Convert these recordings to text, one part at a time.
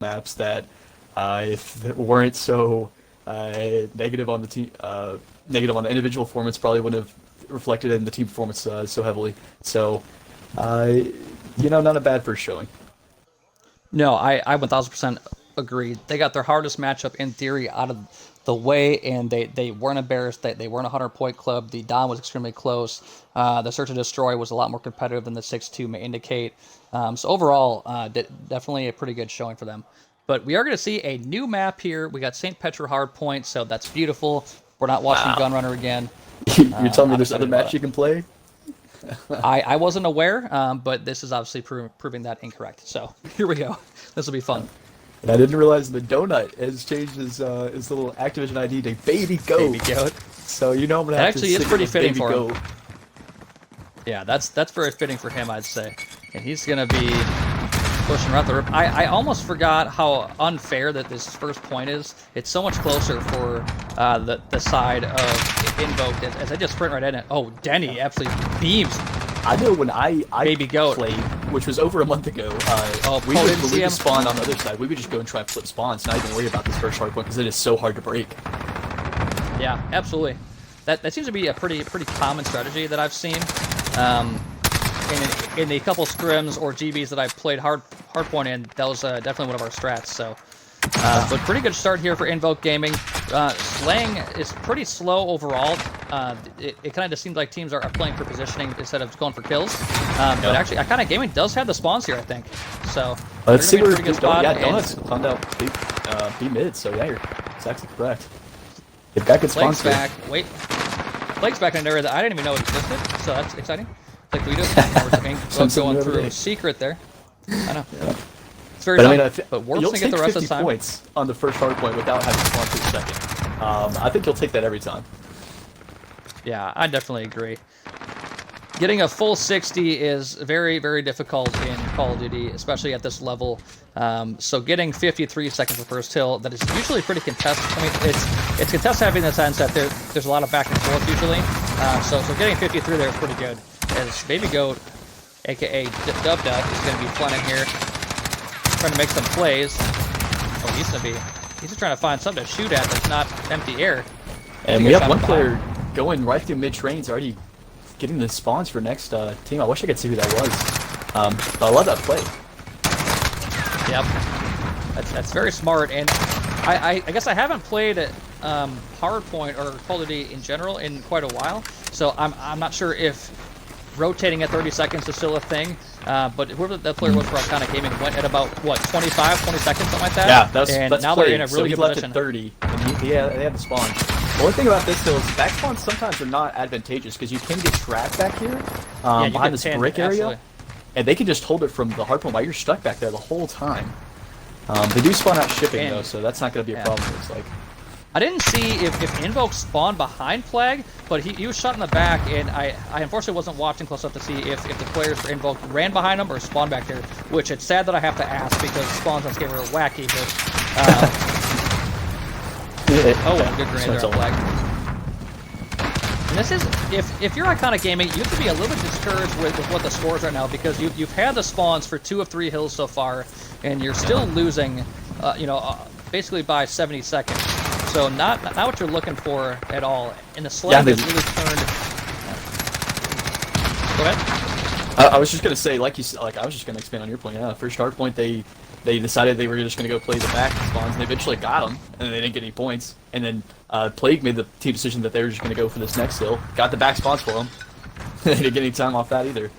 maps that weren't so negative on the team, negative on the individual performance probably wouldn't have reflected in the team performance so heavily. So, not a bad first showing. No, I 1000% agree. They got their hardest matchup in theory out of the way, and they weren't embarrassed. They weren't a 100-point club. The Dom was extremely close. The Search and Destroy was a lot more competitive than the 6-2 may indicate. So overall, definitely a pretty good showing for them. But we are going to see a new map here. We got St. Petra Hardpoint, so that's beautiful. We're not watching Wow. Gunrunner again. You're telling me I'm there's excited other about maps it. you can play? I wasn't aware, but this is obviously proving that incorrect. So here we go. This will be fun. And I didn't realize the Donut has changed his little Activision ID to Baby Baby Goat. goat. So I'm gonna That have to actually is stick pretty with fitting Baby for him. Goat. Yeah, that's very fitting for him, I'd say. And he's gonna be pushing right the rip. I almost forgot how unfair that this first point is. It's so much closer for the side of Invoked as I just sprint right in it. Oh, Denny absolutely beams I know when I Baby Goat. played, which was over a month ago, we Paul would, didn't when see we him. would spawn on the other side, we would just go and try and flip spawns, not even worry about this first hard point because it is so hard to break. Yeah, absolutely. That seems to be a pretty common strategy that I've seen. Um, in the couple scrims or GBs that I've played hardpoint in, that was definitely one of our strats. So, but pretty good start here for Invoke Gaming. Slaying is pretty slow overall. It kind of just seems like teams are playing for positioning instead of going for kills. But actually, Iconic Gaming does have the spawns here, I think. So Let's see they're where gonna be in a pretty good spot. Donuts found out B mid, so yeah, you're exactly correct. They've got good spawns Legs here. back. Wait. Legs back in an area that I didn't even know existed, so that's exciting. Like we do. We're going through a secret there. I know. Yeah. It's very But I fun. mean, But Warp's you'll gonna get take the rest of 50 the time. points on the first hard point without having spawn for the second. I think you'll take that every time. Yeah, I definitely agree. Getting a full 60 is very, very difficult in Call of Duty, especially at this level. So getting 53 seconds for first hill, that is usually pretty contested. I mean, it's contested heavy in the sense that there's a lot of back and forth usually. So getting 53 there is pretty good. As Baby Goat, aka Dub Dub, is going to be planning here, trying to make some plays. Oh, he's just trying to find something to shoot at that's not empty air. And we have one player going right through mid trains already getting the spawns for next team. I wish I could see who that was. But I love that play. Yep, that's very smart. And I guess I haven't played Hardpoint or Call of Duty in general in quite a while, so I'm not sure if rotating at 30 seconds is still a thing. But whoever that player was for Iconic Gaming went at about what 25, 20 seconds, something like that. Yeah, and that's now played. they're in a really so he good left position. at 30, and they had the spawn. The only thing about this though is back spawns sometimes are not advantageous because you can get trapped back here You behind get this pinned, brick area, absolutely. and they can just hold it from the hard point while you're stuck back there the whole time. They do spawn out shipping though, so that's not going to be a problem. It's like I didn't see if Invoke spawned behind Plague, but he was shot in the back, and I unfortunately wasn't watching close enough to see if the players for Invoke ran behind him or spawned back there, which it's sad that I have to ask because spawns on this game are wacky, but... oh, good grenade there on Plague. And this is, if you're Iconic Gaming, you have to be a little bit discouraged with what the scores are now because you've had the spawns for 2 of 3 hills so far, and you're still losing, basically by 70 seconds. So not what you're looking for at all. And the Slaying has really turned. Go ahead. I was just gonna say, I was just gonna expand on your point. Yeah, first hard point, they decided they were just gonna go play the back spawns, and they eventually got them, and they didn't get any points. And then Plague made the team decision that they were just gonna go for this next hill, got the back spawns for them. They didn't get any time off that either.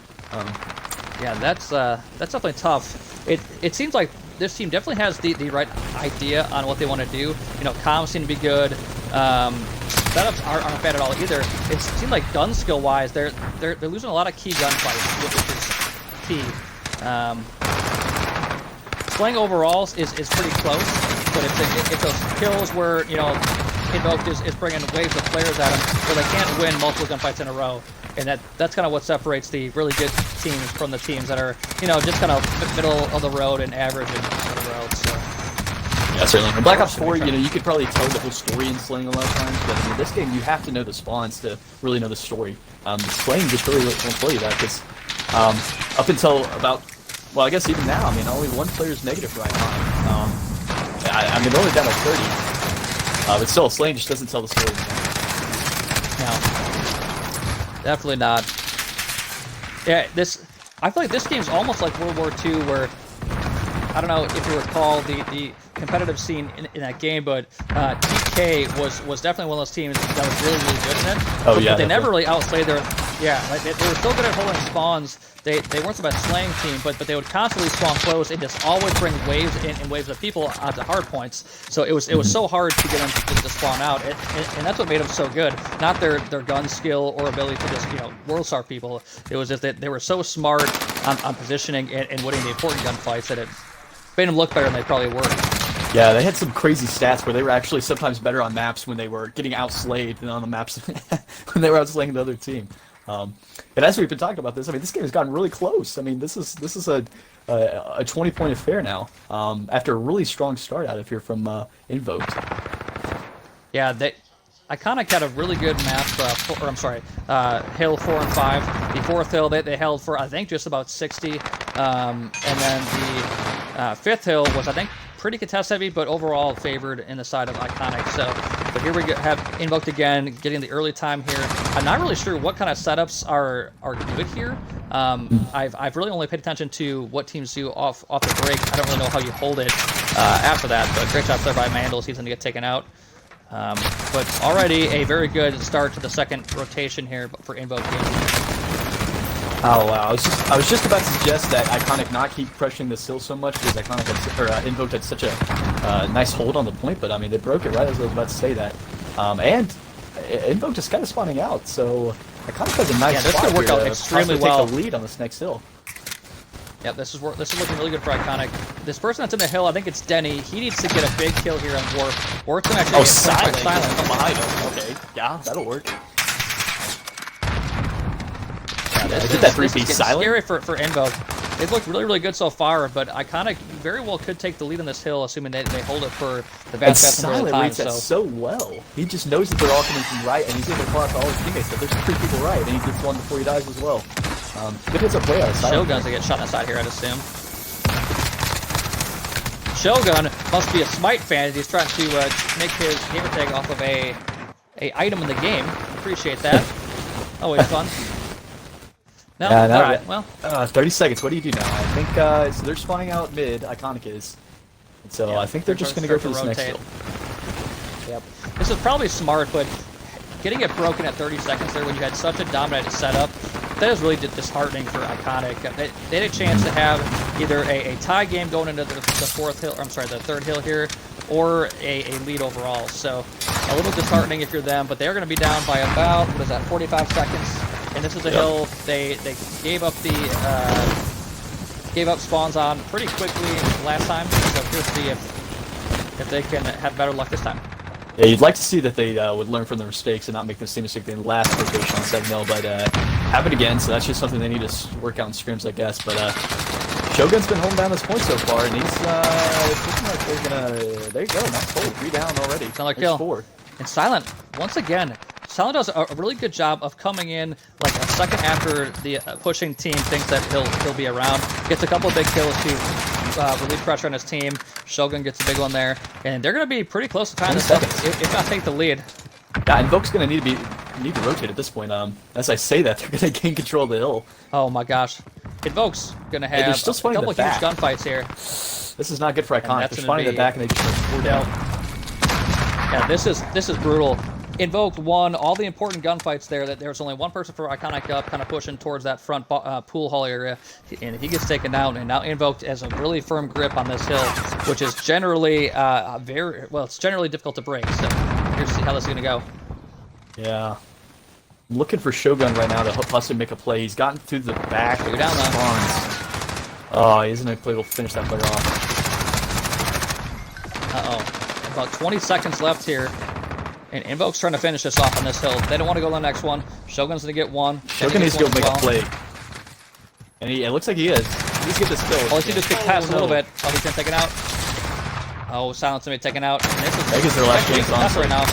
Yeah, that's definitely tough. It seems like this team definitely has the right idea on what they want to do. You know, comms seem to be good. Setups aren't bad at all either. It seems like gun skill wise, they're losing a lot of key gunfights, which is key. Slaying overall is pretty close, but it's those kills where Invoked is bringing waves of players at them where they can't win multiple gunfights in a row. And that's kind of what separates the really good teams from the teams that are, just kind of middle of the road and average in the road. So yeah, certainly. In Black Ops 4, you could probably tell the whole story in Slaying a lot of times, but in this game, you have to know the spawns to really know the story. Slaying just really won't tell you that because up until about Well, I guess even now, I mean, only one player's negative right now. I mean, they're only down like 30. But still, Slane just doesn't tell the story. No, definitely not. Yeah, I feel like this game's almost like World War II, where I don't know if you recall the competitive scene in that game, but TK was definitely one of those teams that was really, really good in it. Oh, but yeah, they never really outplayed their. Yeah, like they were still good at holding spawns. They weren't the best slaying team, but they would constantly spawn close and just always bring waves and waves of people onto hard points. So it was so hard to get them to spawn out, and that's what made them so good. Not their gun skill or ability to just world star people. It was just that they were so smart on positioning and winning the important gunfights that it made them look better than they probably were. Yeah, they had some crazy stats where they were actually sometimes better on maps when they were getting outslayed than on the maps when they were outslaying the other team. And as we've been talking about this, I mean, this game has gotten really close. I mean, this is a 20-point affair now after a really strong start out of here from Invoked. Yeah, Iconic had a really good map, hill 4 and 5. The fourth hill they held for, I think, just about 60. And then the fifth hill was, I think, pretty contest heavy, but overall favored in the side of Iconic. But here we have Invoked again, getting the early time here. I'm not really sure what kind of setups are good here. I've really only paid attention to what teams do off the break. I don't really know how you hold it after that, but great job there by Mandels. He's going to get taken out. But already a very good start to the second rotation here for Invoked. Oh wow! I was just about to suggest that Iconic not keep pressuring this hill so much because Invoked had such a nice hold on the point, but I mean they broke it right as I was about to say that. And Invoked is kind of spawning out, so Iconic has a nice this spot could work here out to extremely possibly well. take the lead on this next hill. Yep, this is looking really good for Iconic. This person that's in the hill, I think it's Denny. He needs to get a big kill here on Warp. Warp's gonna actually get Silent. Silent From behind him. Okay, yeah, that'll work. This did that 3-piece is getting Silent. scary for Invoked. They've looked really, really good so far, but Iconic very well could take the lead on this hill, assuming they hold it for the vast majority of the time. Reads that so well. He just knows that they're all coming from right, and he's able to call out to all his teammates that there's 3 people right, and he gets one before he dies as well. Good hits up play out of Silent. Shogun's to get shot on the side here, I'd assume. Shogun must be a Smite fan. He's trying to make his gamer tag off of a item in the game. Appreciate that. Always fun. No, yeah, all right. Well, 30 seconds. What do you do now? I think so they're spawning out mid. Iconic is, and so I think they're just going to go for this next hill. Yep. This is probably smart, but getting it broken at 30 seconds there when you had such a dominant setup, that is really disheartening for Iconic. They had a chance to have either a tie game going into the third hill here, or a lead overall. So a little disheartening if you're them, but they're going to be down by about 45 seconds. And this is a hill they gave up spawns on pretty quickly last time. So we'll see if they can have better luck this time. Yeah, you'd like to see that they would learn from their mistakes and not make the same mistake in the last rotation on 7-0, but happened again, so that's just something they need to work out in scrims, I guess. But Shogun's been holding down this point so far, and he's looking like they're gonna. There you go, nice hold, 3 down already. Another kill. 4. And Silent, once again, Silent does a really good job of coming in like a second after the pushing team thinks that he'll be around. Gets a couple of big kills to relieve pressure on his team. Shogun gets a big one there, and they're going to be pretty close to tying this up, if not take the lead. Yeah, Invoke's going to need to rotate at this point. As I say that, they're going to gain control of the hill. Oh my gosh, Invoke's going to have a couple of huge gunfights here. This is not good for Iconic. They're spawning in the back, and they just 4 down. Yeah, this is brutal. Invoked won all the important gunfights there. That there was only one person for Iconic up, kind of pushing towards that front pool hall area, and he gets taken down. And now Invoked has a really firm grip on this hill, which is generally it's generally difficult to break. So here's to see how this is gonna go. Yeah, I'm looking for Shogun right now to possibly make a play. He's gotten through the back. You're down spawns. Oh, he isn't able to finish that player off. About 20 seconds left here. And Invoke's trying to finish this off on this hill. They don't want to go to the next one. Shogun's going to get one. Shogun needs to go make a play. And it looks like he is. He needs to get this kill. Oh, he just get past a little bit. Oh, he's going to take it out. Oh, Silent's going to be taken out. And this is Vegas their last chance on right now.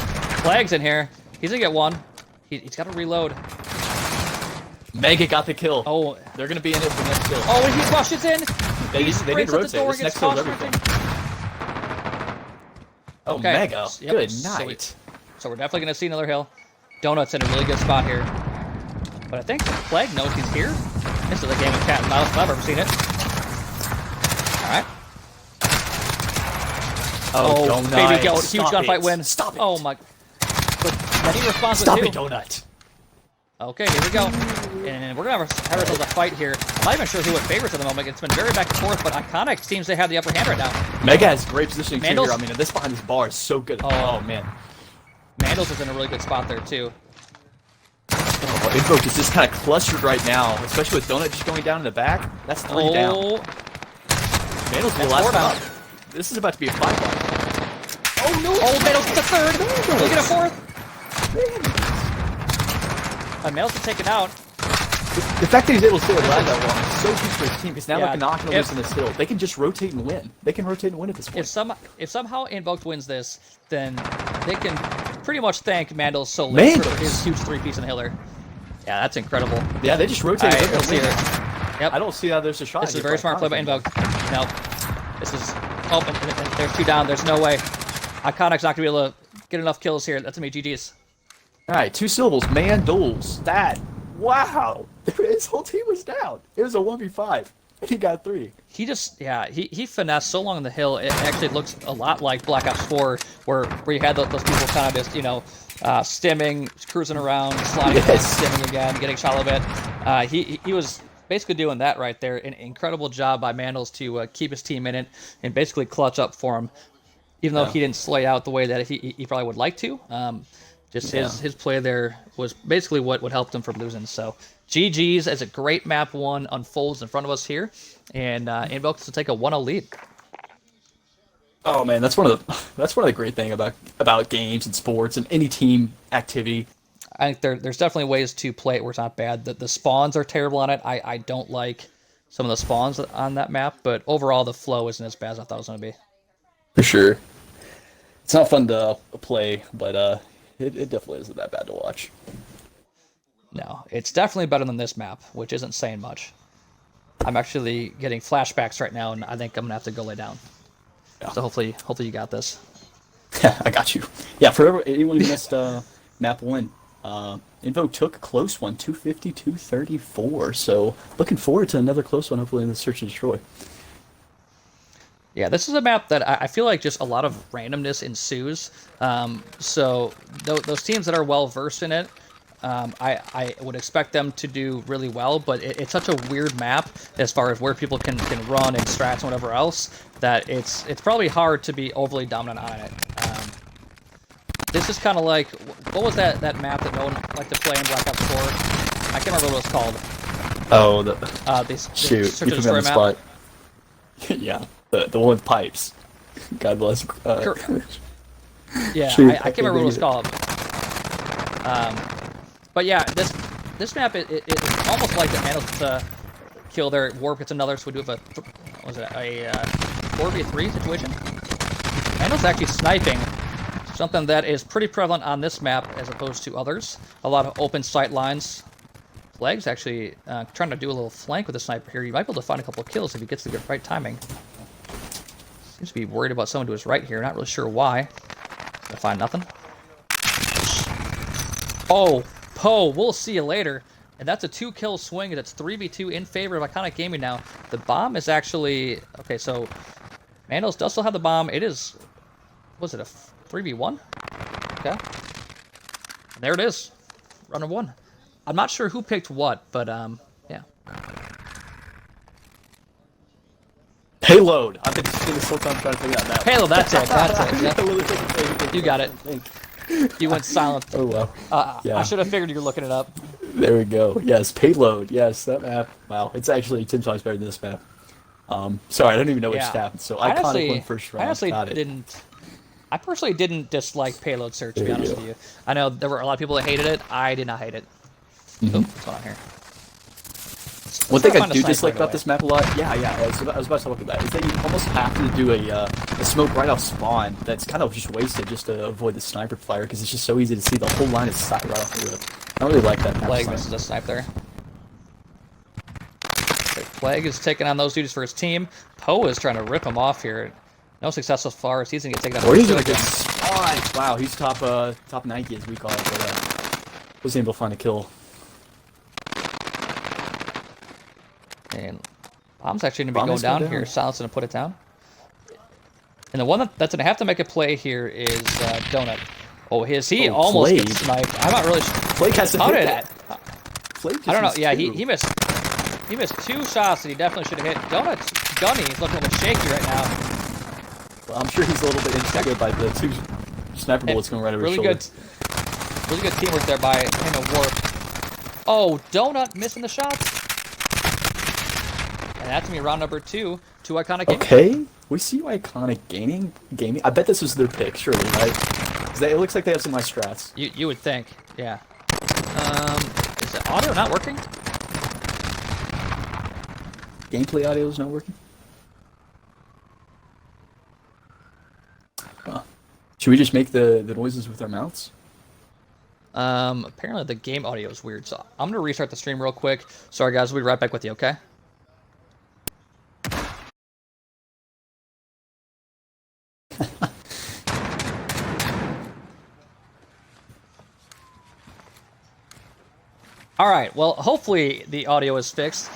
Flag's in here. He's going to get one. He's got to reload. Mega got the kill. Oh, They're gonna be in it for the next kill. oh, and he rushes in. They need to Sprints at the rotate. door, This gets next kill is tossed everything. Oh, Okay. Mega. Yep. Good So night. So we're definitely going to see another hill. Donut's in a really good spot here. But I think Plague knows he's here. This is a game of cat and mouse if I've ever seen it. Alright. Oh, Donut. baby goat. Huge Stop gunfight it. win. Stop it. Oh my. But then he responds Stop with it, two. Donut. Okay, here we go. And we're going to have ourselves a fight here. I'm not even sure who it favors at the moment. It's been very back and forth, but Iconic seems to have the upper hand right now. Mega has great positioning too Mandels? here. I mean, this behind this bar is so good. Oh. Oh man. Mandels is in a really good spot there, too. Oh, Invoked is just kind of clustered right now, especially with Donut just going down in the back. That's 3 down. Mandels will That's last 4 down. up. This is about to be a 5-1. Oh, no. Oh, Mandels gets a third. Look at a fourth. Mandels to take it out. The fact that he's able to stay alive that long is so huge for his team, because now Yeah, they're knocking loose in this hill. They can just rotate and win. They can rotate and win at this point. If somehow Invoked wins this, then they can pretty much thank Mandel Solis Mandels. for his huge 3-piece in the Hiller. Yeah, that's incredible. Yeah, they just rotate. All right, and let's see win. here. Yep. I don't see how there's a shot. This is a against very smart play by Iconic. Invoked. Nope. This is... Oh, and there's 2 down. There's no way. Iconic's not going to be able to get enough kills here. That's going to be GG's. All right, 2 syllables. Mandels. That. Wow. His whole team was down. It was a 1v5. And he got 3. He just, yeah, he finessed so long on the hill. It actually looks a lot like Black Ops 4, where you had those people kind of just, you know, stimming, cruising around, sliding, Yes. stimming again, getting shot a little bit. He was basically doing that right there. An incredible job by Mandels to keep his team in it and basically clutch up for him, even though he didn't slay out the way that he probably would like to. Just his play there was basically what helped him from losing. So GG's as a great map 1 unfolds in front of us here, and Invoked to take a 1-0 lead. Oh man, that's one of the great thing about games and sports and any team activity. I think there's definitely ways to play it where it's not bad. The spawns are terrible on it. I don't like some of the spawns on that map, but overall the flow isn't as bad as I thought it was going to be. For sure. It's not fun to play, but it definitely isn't that bad to watch. No, it's definitely better than this map, which isn't saying much. I'm actually getting flashbacks right now, and I think I'm going to have to go lay down. Yeah. So hopefully you got this. I got you. Yeah, for anyone who missed map 1, Invo took a close one, 250-234. So looking forward to another close one, hopefully in the Search and Destroy. Yeah, this is a map that I feel like just a lot of randomness ensues. So those teams that are well versed in it, I would expect them to do really well, but it's such a weird map as far as where people can run and strats and whatever else, that it's probably hard to be overly dominant on it. This is kind of like, what was that map that no one liked to play in Black Ops 4? I can't remember what it was called. Oh, This shoot, Search you and put me on Destroy the map. spot. Yeah, the one with pipes. God bless. Yeah, Shoot, I can't remember what it was called. But yeah, this map it's almost like it managed to kill their warp. It's another, so we do have a 4v3 situation. Mandel's actually sniping, something that is pretty prevalent on this map as opposed to others. A lot of open sight lines. Plague's actually trying to do a little flank with the sniper here. You might be able to find a couple of kills if he gets the good right timing. Seems to be worried about someone to his right here. Not really sure why. Gonna find nothing. Oh, Poe, we'll see you later. And that's a 2-kill swing, and it's 3v2 in favor of Iconic Gaming now. The bomb is actually... Okay, so Mandels does still have the bomb. It is... Was it a 3v1? Okay. And there it is. Runner 1. I'm not sure who picked what, but, yeah. Payload. I've been spending this whole time trying to figure out that. Halo, that's it. That's it. I Yep. literally think You got it. You went silent. Oh well. Yeah. I should have figured you were looking it up. There we go. Yes, Payload. Yes, that map. Wow, it's actually 10 times better than this map. Sorry, I don't even know what just happened. So Iconic won first round. I honestly Got it. didn't. I personally didn't dislike Payload Search, to be There you honest go. with you. I know there were a lot of people that hated it. I did not hate it. Oh, what's going on here? One thing try to I find a do sniper dislike right about away. this map a lot, I was about to look at that, is that you almost have to do a smoke right off spawn that's kind of just wasted just to avoid the sniper fire, because it's just so easy to see the whole line of sight right off the rip. I don't really like that map Plague design. misses a snipe there. Plague is taking on those duties for his team. Poe is trying to rip him off here. No success so far. He's going to get taken out. Or he's in a good spot. Wow, he's top 90 as we call it. But wasn't able to find a kill. And Bomb's actually going to be going down here. Silence going to put it down. And the one that's going to have to make a play here is Donut. Oh, he almost Plague. gets sniped. I'm not really sure. Plague has to hit that. I don't know. Yeah, he missed. He missed 2 shots that he definitely should have hit. Donut's gunny. He's looking a little shaky right now. Well, I'm sure he's a little bit instigated by the 2 sniper bullets going right over his shoulder. Really good teamwork there by him and Warp. Oh, Donut missing the shots. And that's going to be round number 2 to Iconic Gaming. Okay, we see Iconic Gaming. I bet this was their pick, surely, right? Because it looks like they have some nice strats. You would think, yeah. Is the audio not working? Gameplay audio is not working? Huh. Should we just make the noises with our mouths? Apparently the game audio is weird, so I'm gonna restart the stream real quick. Sorry guys, we'll be right back with you, okay? Alright, well hopefully the audio is fixed.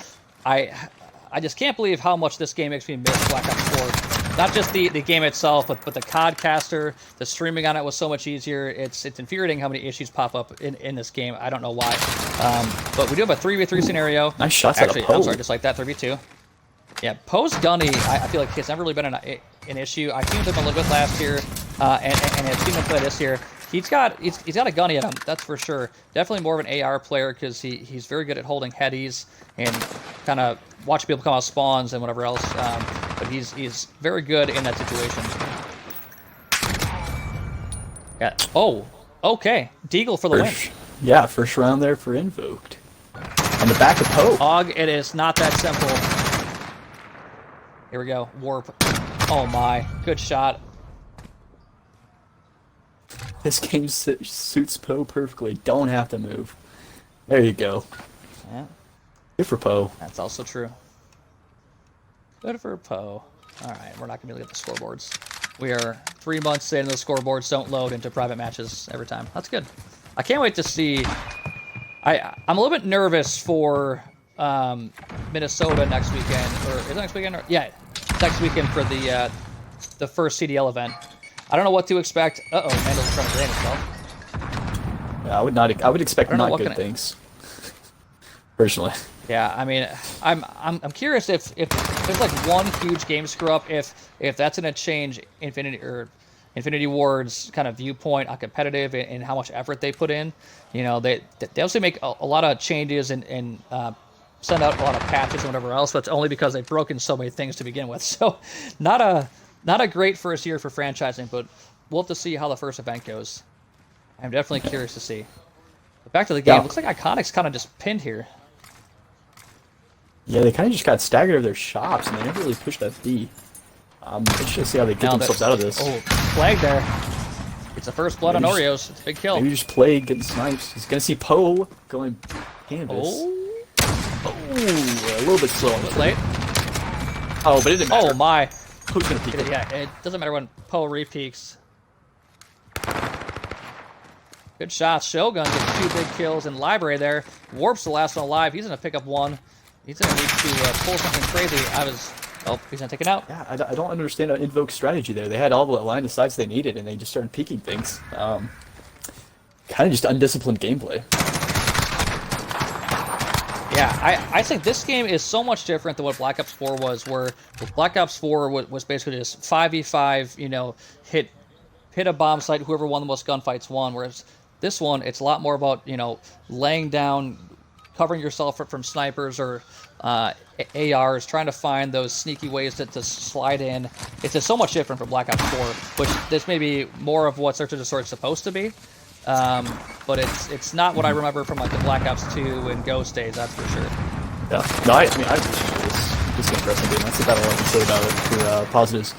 I just can't believe how much this game makes me miss Black Ops 4. Not just the game itself, but the codcaster, the streaming on it was so much easier. It's infuriating how many issues pop up in this game. I don't know why. But we do have a 3v3 scenario. Nice shots Actually, out of Poe. I'm sorry, just like that, 3v2. Yeah, Poe's gunny, I feel like it's never really been an issue. I've seen him a little bit last year, and I've seen him play this year. He's got a gunny at him, that's for sure. Definitely more of an AR player because he's very good at holding headies and kind of watching people come out spawns and whatever else. But he's very good in that situation. Yeah. Oh, okay. Deagle for the win. Yeah, first round there for Invoked. On the back of Poe. Og, it is not that simple. Here we go. Warp. Oh my. Good shot. This game suits Poe perfectly. Don't have to move. There you go. Yeah. Good for Poe. That's also true. Good for Poe. Alright, we're not going to be looking at the scoreboards. We are 3 months in, the scoreboards don't load into private matches every time. That's good. I can't wait to see... I'm a little bit nervous for Minnesota next weekend. Or is it next weekend? Yeah, next weekend for the first CDL event. I don't know what to expect. Uh-oh, Mandel's trying to drain himself. Yeah, I would expect not good things. Personally. Yeah, I mean, I'm curious if there's like one huge game screw up, if that's gonna change Infinity Ward's kind of viewpoint on competitive and how much effort they put in. You know, they also make a lot of changes and send out a lot of patches and whatever else, but it's only because they've broken so many things to begin with. So, not a great first year for franchising, but we'll have to see how the first event goes. I'm definitely curious to see. But back to the game, looks like Iconic's kind of just pinned here. Yeah, they kind of just got staggered of their shops, and they never really pushed that B. Let's just see how they get themselves out of this. Oh, Flag there. It's the first blood on Oreos. It's a big kill. Maybe just Plague getting snipes. He's going to see Poe going canvas. Oh, a little bit slow on the late. Oh, but it didn't matter. Oh, my. Poe's going to peek it. Yeah, it doesn't matter when Poe re-peeks. Good shots. Shogun gets 2 big kills in Library there. Warp's the last one alive. He's going to pick up 1. He's going to need to pull something crazy. Oh, he's going to take it out. Yeah, I don't understand Invoke's strategy there. They had all the line of sights they needed, and they just started peeking things. Kind of just undisciplined gameplay. Yeah, I think this game is so much different than what Black Ops 4 was, where Black Ops 4 was basically just 5v5, you know, hit a bomb site, whoever won the most gunfights won, whereas this one, it's a lot more about, you know, laying down, covering yourself from snipers or ARs, trying to find those sneaky ways to slide in. It's just so much different from Black Ops 4, which this may be more of what Search of the Sword is supposed to be. But it's not what I remember from like the Black Ops 2 and Ghost days, that's for sure. Yeah, no, I mean, I appreciate this interesting game. That's about all I can say about it for positives.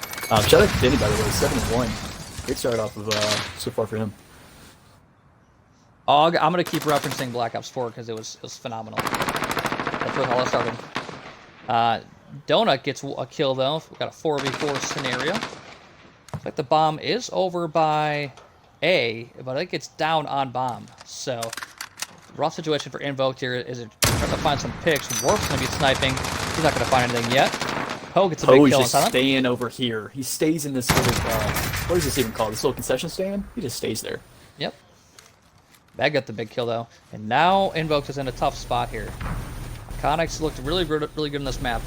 Shout out to Denny, by the way, 7-1. Great start off of so far for him. Og, I'm gonna keep referencing Black Ops 4 because it was phenomenal. That's where it all started. Donut gets a kill, though. We've got a 4v4 scenario. Looks like the bomb is over by A, but I think it's down on bomb. So, rough situation for Invoked here is trying to find some picks. Warp's going to be sniping. He's not going to find anything yet. Poe gets a big kill on just Silent. staying over here. He stays in this little, what is this even called? This little concession stand? He just stays there. Yep. Bag got the big kill, though. And now Invoked is in a tough spot here. Iconics looked really good on this map.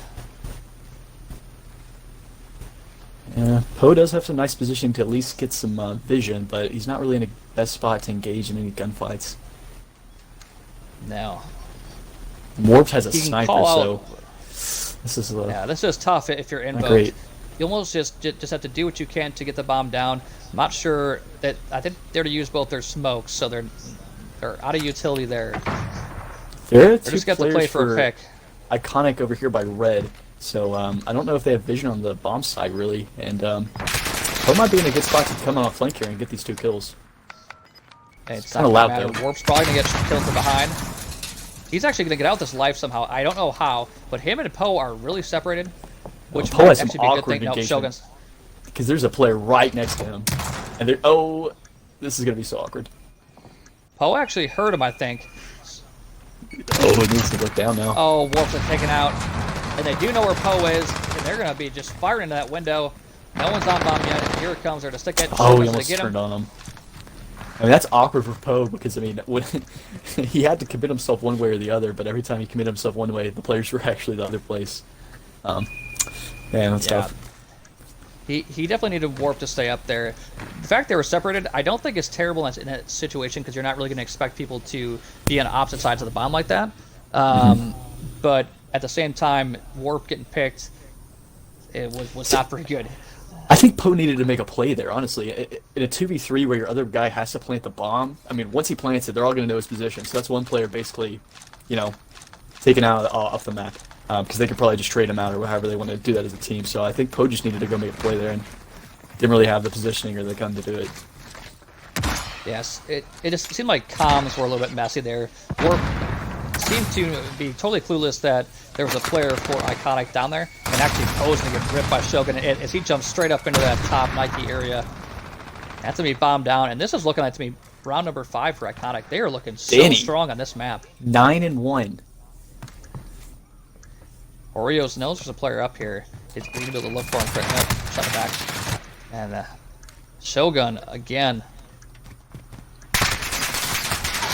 Yeah, Poe does have some nice position to at least get some vision, but he's not really in the best spot to engage in any gunfights. No. Warped has a He can sniper, call so out- this is Yeah, this is tough if you're Invoked. great. You almost just have to do what you can to get the bomb down. I'm not sure that I think they're to use both their smokes, so they're out of utility there. They're They just got to play for a pick. Iconic over here by Red, so I don't know if they have vision on the bomb side really, and Poe might be in a good spot to come on a flank here and get these 2 kills. And it's kinda not loud, gonna matter. though. Warp's probably gonna get killed from behind. He's actually gonna get out this life somehow. I don't know how, but him and Poe are really separated, which Poe might has some actually be a good awkward thing. No, engagement. Shogun's. Because there's a player right next to him, and they're this is gonna be so awkward. Poe actually hurt him, I think. Oh, it needs to look down now. Oh, Warp's been taken out. And they do know where Poe is, and they're going to be just firing into that window. No one's on bomb yet, and here it comes. They're to stick it. Oh, he They almost get him. turned on him. I mean, that's awkward for Poe because, I mean, when he had to commit himself one way or the other, but every time he committed himself one way, the players were actually the other place. Man, that's tough. He definitely needed Warp to stay up there. The fact they were separated, I don't think is terrible in a situation because you're not really going to expect people to be on opposite sides of the bomb like that. But at the same time, Warp getting picked, it was not very good. I think Poe needed to make a play there, honestly. In a 2v3 where your other guy has to plant the bomb, I mean, once he plants it, they're all going to know his position. So that's one player basically, taken out off the map. Because they could probably just trade him out or however they want to do that as a team. So I think Poe just needed to go make a play there and didn't really have the positioning or the gun to do it. Yes, it just seemed like comms were a little bit messy there. Warp seemed to be totally clueless that there was a player for Iconic down there, and actually Poe's going to get ripped by Shogun as he jumps straight up into that top Nike area. That's going to be bombed down, and this is looking like to me round number 5 for Iconic. They are looking so strong on this map. 9-1. Oreos knows there's a player up here. He's going to be able to look for him. Nope, shut it back. And Shogun again.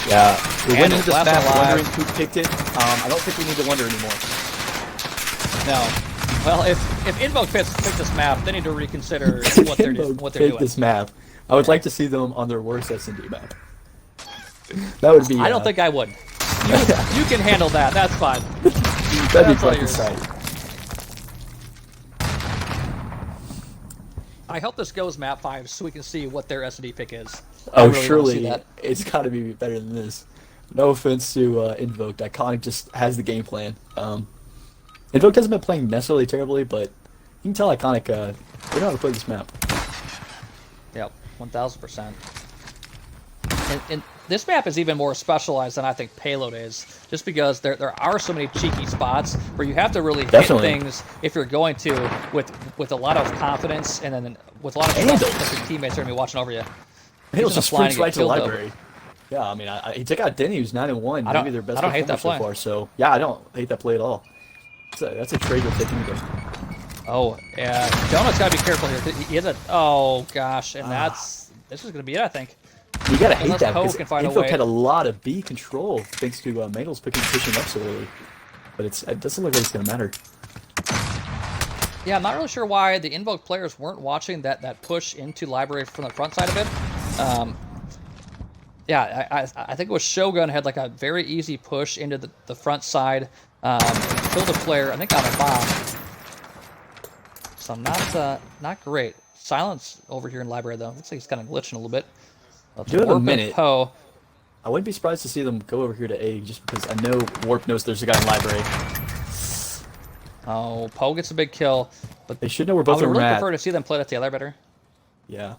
Yeah, we went And into this last map alive. wondering who picked it. I don't think we need to wonder anymore. No. Well, if Invoked picked this map, they need to reconsider what they're doing. This map. I would like to see them on their worst S&D map. That would be. I don't think I would. You can handle that. That's fine. That'd be That's all quite the yours. sight. I hope this goes map 5 so we can see what their SD pick is. I Oh, really wanna see surely that. it's got to be better than this. No offense to Invoked. Iconic just has the game plan. Invoked hasn't been playing necessarily terribly, but you can tell Iconic they know how to play this map. Yep, 1000%. And this map is even more specialized than I think Payload is, just because there are so many cheeky spots where you have to really Definitely. hit things if you're going to with a lot of confidence and then with a lot of Handles. trust that your teammates are going to be watching over you. Handles just flying sprints to get right to the killed, though. library. Yeah, I mean, he took out Denny, who's 9-1. I don't- Maybe their best I don't hate that performer so play. far. So yeah, I don't hate that play at all. That's a trade we'll take any day. Oh, yeah. Donut's got to be careful here. He has a... Oh, gosh. And this is going to be it, I think. You gotta hate Unless that Poe because can find a Invoked way. had a lot of B control thanks to Mangles pushing up so early. But it doesn't look like it's gonna matter. Yeah, I'm not really sure why the Invoked players weren't watching that push into library from the front side of it. Yeah, I think it was Shogun had like a very easy push into the front side, killed a player, I think on a bomb. So not great. Silence over here in library though. Looks like he's kind of glitching a little bit. Give it a Warp and minute. Poe. I wouldn't be surprised to see them go over here to A just because I know Warp knows there's a guy in library. Oh, Poe gets a big kill, but They should know where I both would of them really are at. prefer to see them play that together better. Yeah.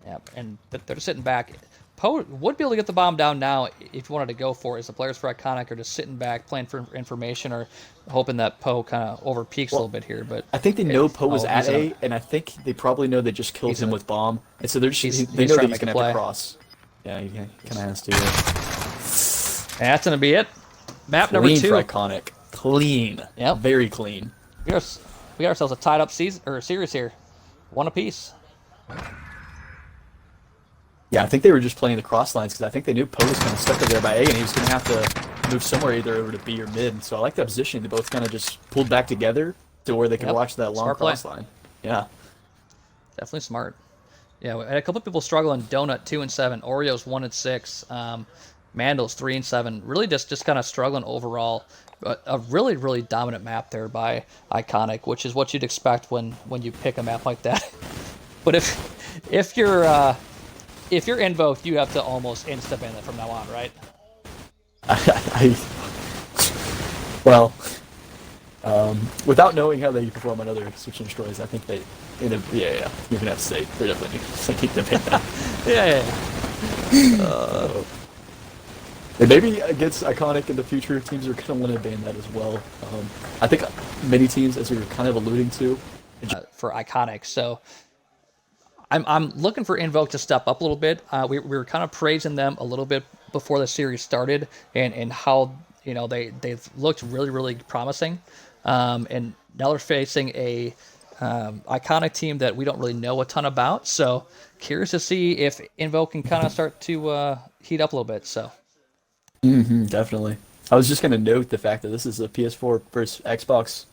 Yep, and they're just sitting back. Poe would be able to get the bomb down now if you wanted to go for it. As the players for Iconic are just sitting back, playing for information, or hoping that Poe kind of over peaks a little bit here. But I think they know Poe was at A, and I think they probably know they just killed him with bomb, and so they're just they know that he's gonna have to cross. Yeah, he kind of has to. And that's gonna be it. Map clean number 2 for Iconic. Clean. Yep. Very clean. We got ourselves a tied up series here, one apiece. Yeah, I think they were just playing the cross lines because I think they knew Poe was kind of stuck over there by A, and he was going to have to move somewhere either over to B or mid. So I like that positioning. They both kind of just pulled back together to where they could watch that long cross line. Yeah. Definitely smart. Yeah, we had a couple of people struggling. Donut 2 and 7, Oreos 1 and 6, Mandels 3 and 7. Really just kind of struggling overall. But a really, really dominant map there by Iconic, which is what you'd expect when you pick a map like that. But if you're Invoked, you have to almost insta-ban it from now on, right? Without knowing how they perform on other Switch and Destroys, I think they, you're gonna have to say they're definitely need to pick that. Yeah. And maybe against Iconic in the future, teams are gonna want to ban that as well. I think many teams, as you're kind of alluding to, for Iconic, so. I'm looking for Invoke to step up a little bit. We were kind of praising them a little bit before the series started, and how they've looked really, really promising. And now they're facing a Iconic team that we don't really know a ton about. So curious to see if Invoke can kind of start to heat up a little bit. So definitely. I was just gonna note the fact that this is a PS4 versus Xbox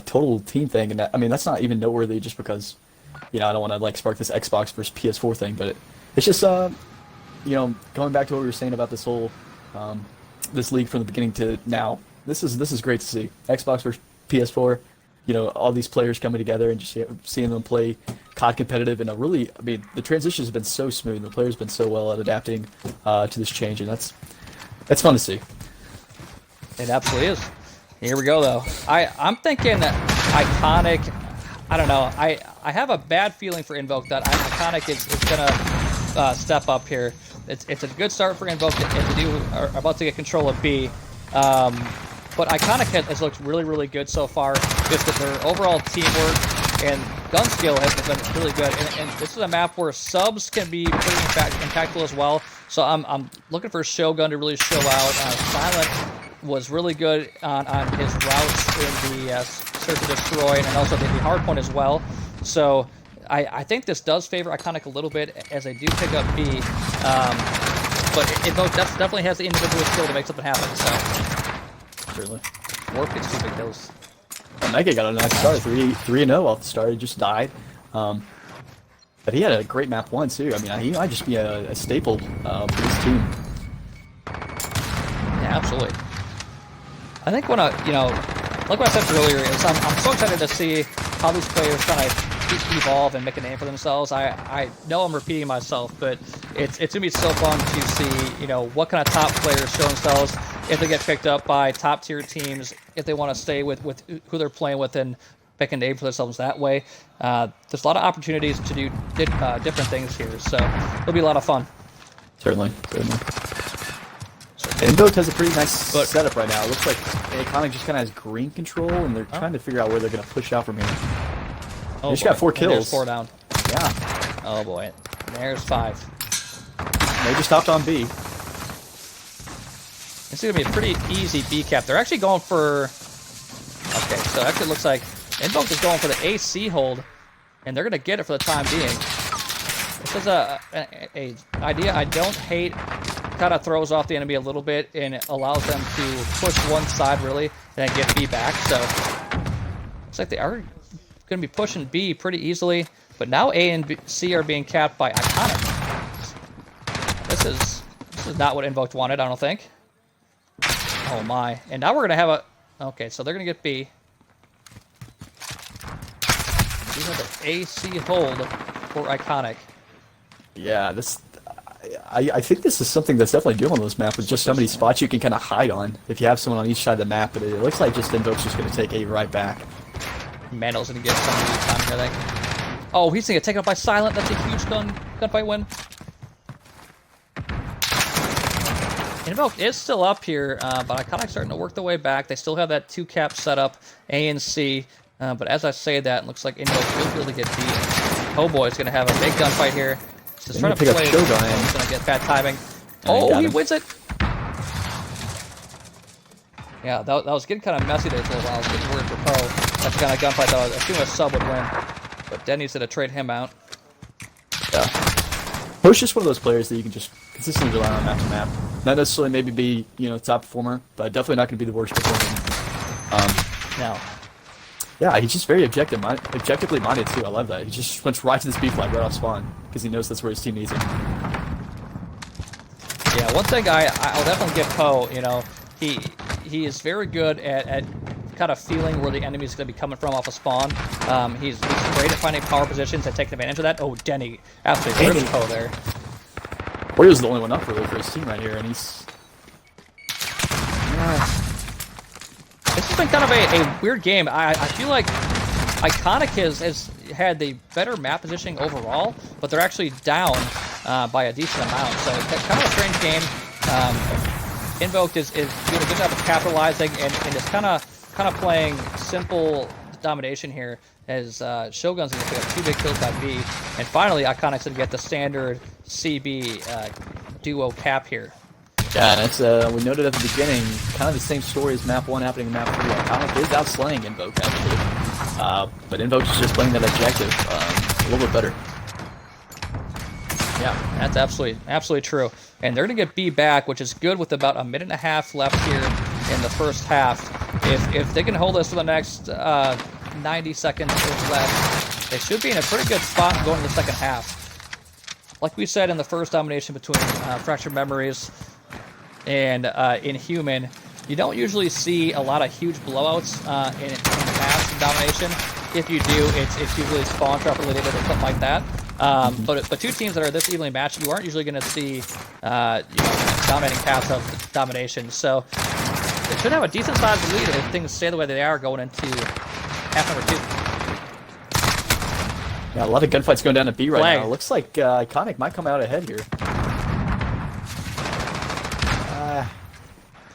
total team thing, and I mean that's not even noteworthy just because. I don't want to spark this Xbox versus PS4 thing, but it's just going back to what we were saying about this whole this league from the beginning to now. This is great to see. Xbox versus PS4, all these players coming together and just seeing them play COD competitive and the transition has been so smooth. The players have been so well at adapting to this change, and that's fun to see. It absolutely is. Here we go though. I'm thinking Iconic. I don't know. I have a bad feeling for Invoke that Iconic is gonna step up here. It's a good start for Invoke if are about to get control of B. But Iconic has looked really, really good so far. Just with their overall teamwork and gun skill has been really good. And this is a map where subs can be pretty impactful as well. So I'm looking for Shogun to really show out. Silent was really good on his routes in the Search and Destroy, and also the hard point as well. So I think this does favor Iconic a little bit as they do pick up B. But Invoke definitely has the individual skill to make something happen. So Certainly. Warp gets 2 big kills. Mega got a nice start, 3-0 off the start. He just died. But he had a great map 1 too. I mean, he might just be a staple for this team. Yeah, absolutely. I think when like what I said earlier, is I'm so excited to see how these players kind of evolve and make a name for themselves. I know I'm repeating myself, but it's gonna be so fun to see what kind of top players show themselves if they get picked up by top tier teams, if they want to stay with who they're playing with and pick a name for themselves that way. There's a lot of opportunities to do different things here, so it'll be a lot of fun. Certainly. Invoked has a pretty nice setup right now. It looks like Iconic just kind of has green control, and they're trying to figure out where they're going to push out from here. They just got 4 kills. There's 4 down. Yeah. Oh boy. There's 5. They just stopped on B. It's going to be a pretty easy B cap. They're actually going for... Okay, so actually it looks like Invoked is going for the AC hold, and they're going to get it for the time being. This is a idea I don't hate. Kind of throws off the enemy a little bit, and it allows them to push one side really, and then get B back. So looks like they are going to be pushing B pretty easily, but now A and C are being capped by Iconic. This is not what Invoked wanted, I don't think. Oh my! And now we're going to have a. Okay, so they're going to get B. We have the AC hold for Iconic. Yeah, I think this is something that's definitely doable on this map with just so many spots you can kind of hide on if you have someone on each side of the map, but it looks like just Invoke's just going to take A right back. Mandel's going to get some of the time, I think. Oh, he's gonna get taken up by Silent. That's a huge gunfight win. Invoked is still up here, but Iconic starting to work their way back. They still have that 2 cap set up, A and C. But as I say that, it looks like Invoked will be able to get beat. Oh boy, is going to have a big gunfight here. Just trying to play. He's going to get bad timing. Oh, he wins it. Yeah, that was getting kind of messy there for a while. I was getting worried for Poe. That's the kind of gunfight that I assume a sub would win. But Denny's going to trade him out. Yeah. Poe's just one of those players that you can just consistently rely on map to map. Not necessarily maybe be, top performer, but definitely not going to be the worst performer. No. Yeah, he's just very objectively minded too. I love that. He just went right to this B flag right off spawn because he knows that's where his team needs him. Yeah, one thing I'll definitely give Poe, he is very good at kind of feeling where the enemy is going to be coming from off a spawn. He's great at finding power positions and taking advantage of that. Oh, Denny absolutely rips Poe there. Warrior's the only one up really for his team right here, and he's... This has been kind of a weird game. I feel like Iconic has had the better map positioning overall, but they're actually down by a decent amount. So it's kind of a strange game. Invoked is doing a good job of capitalizing and is kind of playing simple domination here as Shogun's going to pick up 2 big kills by B. And finally, Iconic's going to get the standard CB duo cap here. Yeah, and it's, we noted at the beginning, kind of the same story as map 1 happening in map 3. Iconic is outslaying Invoked, actually. But Invoked is just playing that objective a little bit better. Yeah, that's absolutely true. And they're going to get B back, which is good with about a minute and a half left here in the first half. If they can hold this for the next 90 seconds or less, they should be in a pretty good spot going into the second half. Like we said in the first domination between Fractured Memories and Inhuman, you don't usually see a lot of huge blowouts in the past domination. If you do, it's usually spawn trap related or something like that. But 2 teams that are this evenly matched, you aren't usually going to see dominating paths of domination. So they should have a decent sized lead if things stay the way they are going into half number 2. Yeah, a lot of gunfights going down to B right now. It looks like Iconic might come out ahead here.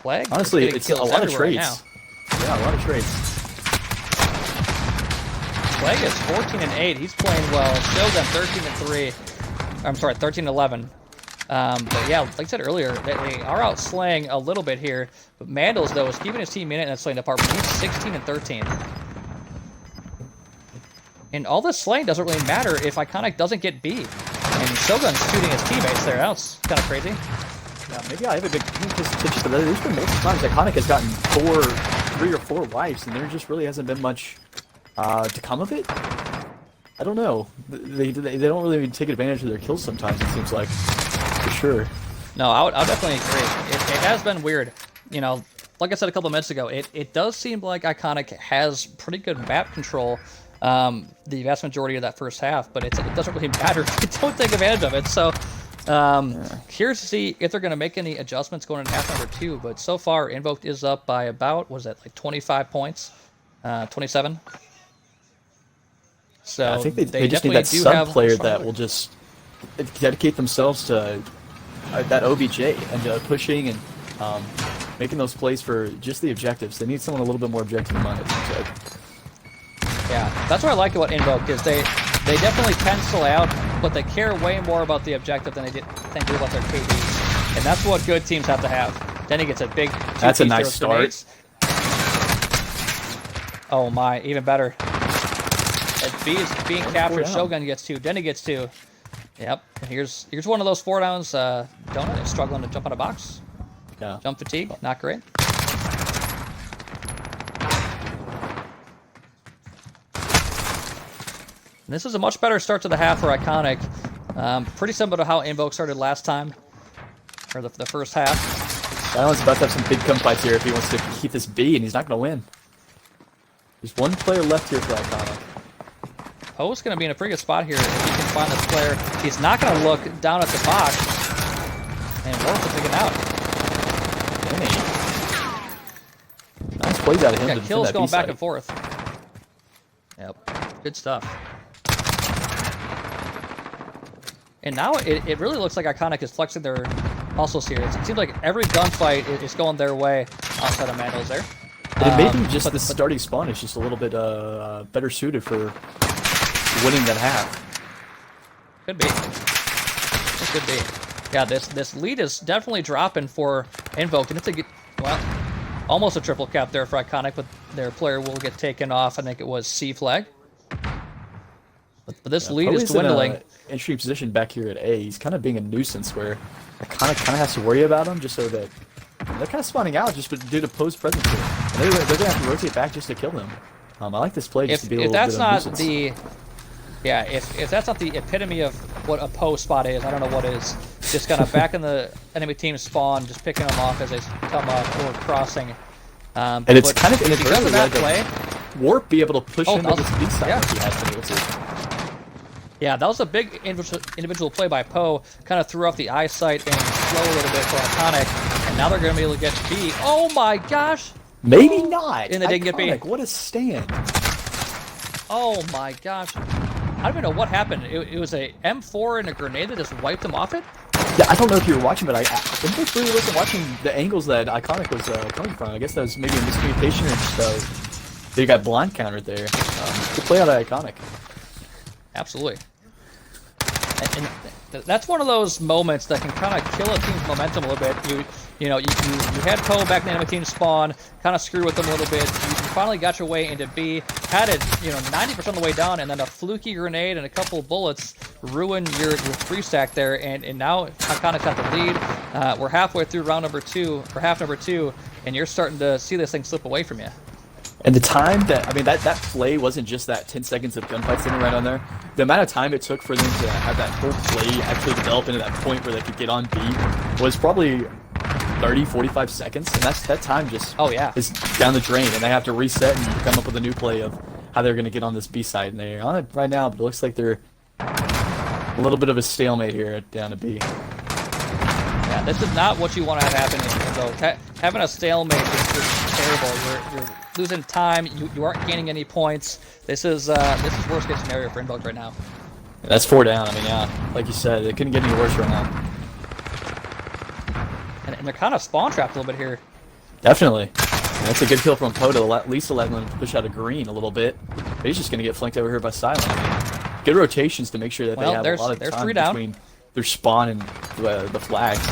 Plague? Honestly, it's a lot of trades. Right yeah, a lot of trades. Plague is 14-8. He's playing well. Shogun 13-3. I'm sorry, 13-11. But yeah, like I said earlier, they are out slaying a little bit here. But Mandals, though, is keeping his team in it in that slaying department. He's 16-13. And all this slaying doesn't really matter if Iconic doesn't get B. And Shogun's shooting his teammates there. That's kind of crazy. Yeah, maybe I have a big pitch, but there's been multiple times Iconic has gotten 3 or 4 wipes, and there just really hasn't been much to come of it. I don't know. They don't really take advantage of their kills sometimes, it seems like. For sure. No, I'll definitely agree. It has been weird. Like I said a couple minutes ago, it does seem like Iconic has pretty good map control the vast majority of that first half, but it doesn't really matter if they don't take advantage of it. So curious to see if they're going to make any adjustments going into half number 2, but so far Invoked is up by about, what was that, like 25 points? 27? So I think they just need that sub player that will just dedicate themselves to that OBJ and pushing and making those plays for just the objectives. They need someone a little bit more objective minded. Yeah, that's what I like about Invoked is they definitely pencil out, but they care way more about the objective than they do about their KDs. And that's what good teams have to have. Then he gets a big... That's a nice start. Grenades. Oh my, even better. As B is being captured, Shogun gets 2, Denny gets 2. Yep, here's one of those 4 downs. Donut is struggling to jump on a box. Yeah. Jump fatigue, not great. And this is a much better start to the half for Iconic. Pretty similar to how Invoke started last time, or the first half. Silent's about to have some big gunfights here if he wants to keep this B, and he's not going to win. There's 1 player left here for Iconic. Poe's going to be in a pretty good spot here if he can find this player. He's not going to look down at the box. And Wolf will take it out. Dang. Nice plays out of him. Yeah, kills going back and forth. Yep, good stuff. And now it really looks like Iconic is flexing their muscles here. It seems like every gunfight is going their way outside of Mandos there. And maybe just the starting spawn is just a little bit better suited for winning that half. Could be. It could be. Yeah, this lead is definitely dropping for Invoked, and it's almost a triple cap there for Iconic, but their player will get taken off. I think it was C flag. But this lead is dwindling. In a interesting position back here at A. He's kind of being a nuisance where Iconic kind of has to worry about him just so that they're kind of spawning out just due to Poe's presence here. And they're going to have to rotate back just to kill him. I like this play just to be a little bit of a nuisance. If that's not the epitome of what a Poe spot is, I don't know what is. Just kind of back in the enemy team spawn, just picking them off as they come up or crossing. And it's kind of inadvertently that play. Warp be able to push him to this B side like he has been able to. Yeah, that was a big individual play by Poe. Kind of threw off the eyesight and slow a little bit for Iconic. And now they're going to be able to get B. Oh my gosh! Maybe not. And they didn't get B. What a stand. Oh my gosh. I don't even know what happened. It was a M4 and a grenade that just wiped them off it? Yeah, I don't know if you were watching, but I think really wasn't watching the angles that Iconic was coming from. I guess that was maybe a miscommunication or just they got blind countered there. Good play out of Iconic. Absolutely. And that's one of those moments that can kind of kill a team's momentum a little bit. You had Poe back in the enemy team spawn, kind of screw with them a little bit. You finally got your way into B, had it 90% of the way down, and then a fluky grenade and a couple of bullets ruin your 3-stack there. And now Iconic's got the lead. We're halfway through round number 2, or half number 2, and you're starting to see this thing slip away from you. And the time that that play wasn't just that 10 seconds of gunfight sitting right on there. The amount of time it took for them to have that whole play actually develop into that point where they could get on B was probably 30, 45 seconds, and that time just is down the drain, and they have to reset and come up with a new play of how they're going to get on this B side, and they're on it right now, but it looks like they're a little bit of a stalemate here down to B. Yeah, this is not what you want to have happening. So having a stalemate is terrible. You're losing time. You aren't gaining any points. This is worst case scenario for Invoked right now. Yeah, that's 4 down. I mean, yeah, like you said, it couldn't get any worse right now. And they're kind of spawn trapped a little bit here. Definitely. And that's a good kill from Poe to at least let them push out a green a little bit. But he's just going to get flanked over here by Silent. I mean, good rotations to make sure that they have a lot of time between their spawn and the flags.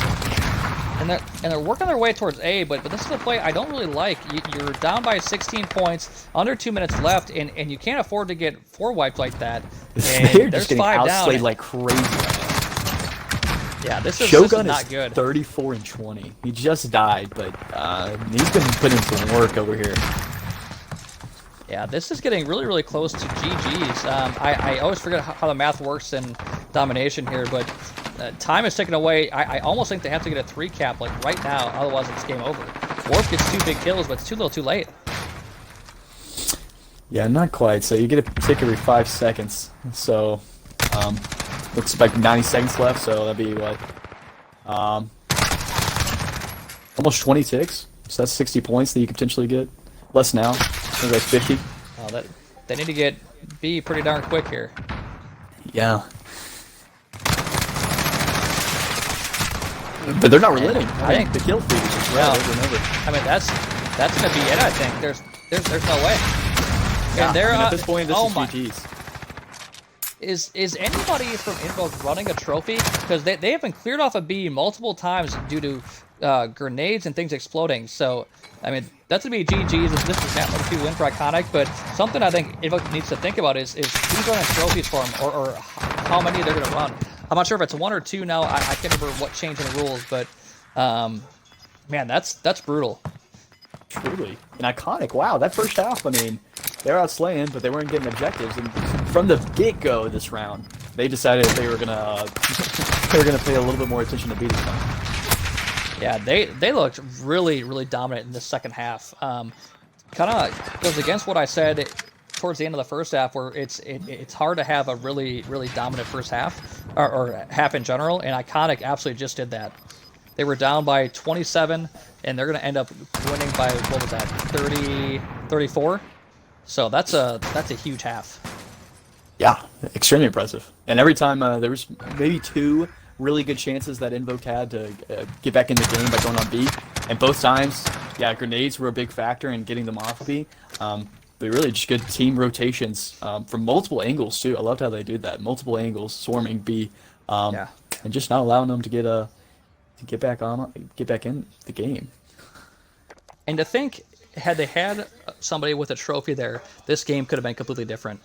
And they're working their way towards A, but this is a play I don't really like. You're down by 16 points, under 2 minutes left, and you can't afford to get 4 wiped like that. They're just getting outslayed like crazy right now. Yeah, this is not good. 34 and 20. He just died, but he's been putting some work over here. Yeah, this is getting really, really close to GG's. I always forget how the math works in domination here, but time is taken away. I almost think they have to get a 3 cap like right now, otherwise it's game over. Warp gets 2 big kills, but it's too little too late. Yeah, not quite. So you get a tick every 5 seconds. So looks like 90 seconds left, so that'd be what? Almost 20 ticks. So that's 60 points that you could potentially get. Less now. Maybe like 50. Oh, they need to get B pretty darn quick here. Yeah. But they're not relenting. I think the kill feed is just over and over. I mean, that's gonna be it. I think there's no way. Yeah, and they're at this point, this is GG's. Is anybody from Invoked running a trophy? Because they have been cleared off a B multiple times due to grenades and things exploding. So, I mean, that's going to be GG's. This is not a win for Iconic, but something I think Invoked needs to think about is who's running trophies for them, or how many they're going to run. I'm not sure if it's 1 or 2 now. I can't remember what changed in the rules, but man, that's brutal. Truly. And Iconic, wow, that first half, I mean, they're out slaying, but they weren't getting objectives. And from the get-go this round, they decided they were gonna pay a little bit more attention to B this time. Yeah, they looked really, really dominant in the second half. Kind of goes against what I said towards the end of the first half, where it's hard to have a really, really dominant first half, or half in general, and Iconic absolutely just did that. They were down by 27, and they're going to end up winning by, what was that, 34? So that's a huge half. Yeah, extremely impressive. And every time there was maybe 2 really good chances that Invoked had to get back in the game by going on B, and both times, yeah, grenades were a big factor in getting them off B. But really just good team rotations from multiple angles too. I loved how they did that. Multiple angles, swarming B, Yeah. and just not allowing them to get back in the game. And to think, had they had somebody with a trophy there, this game could have been completely different.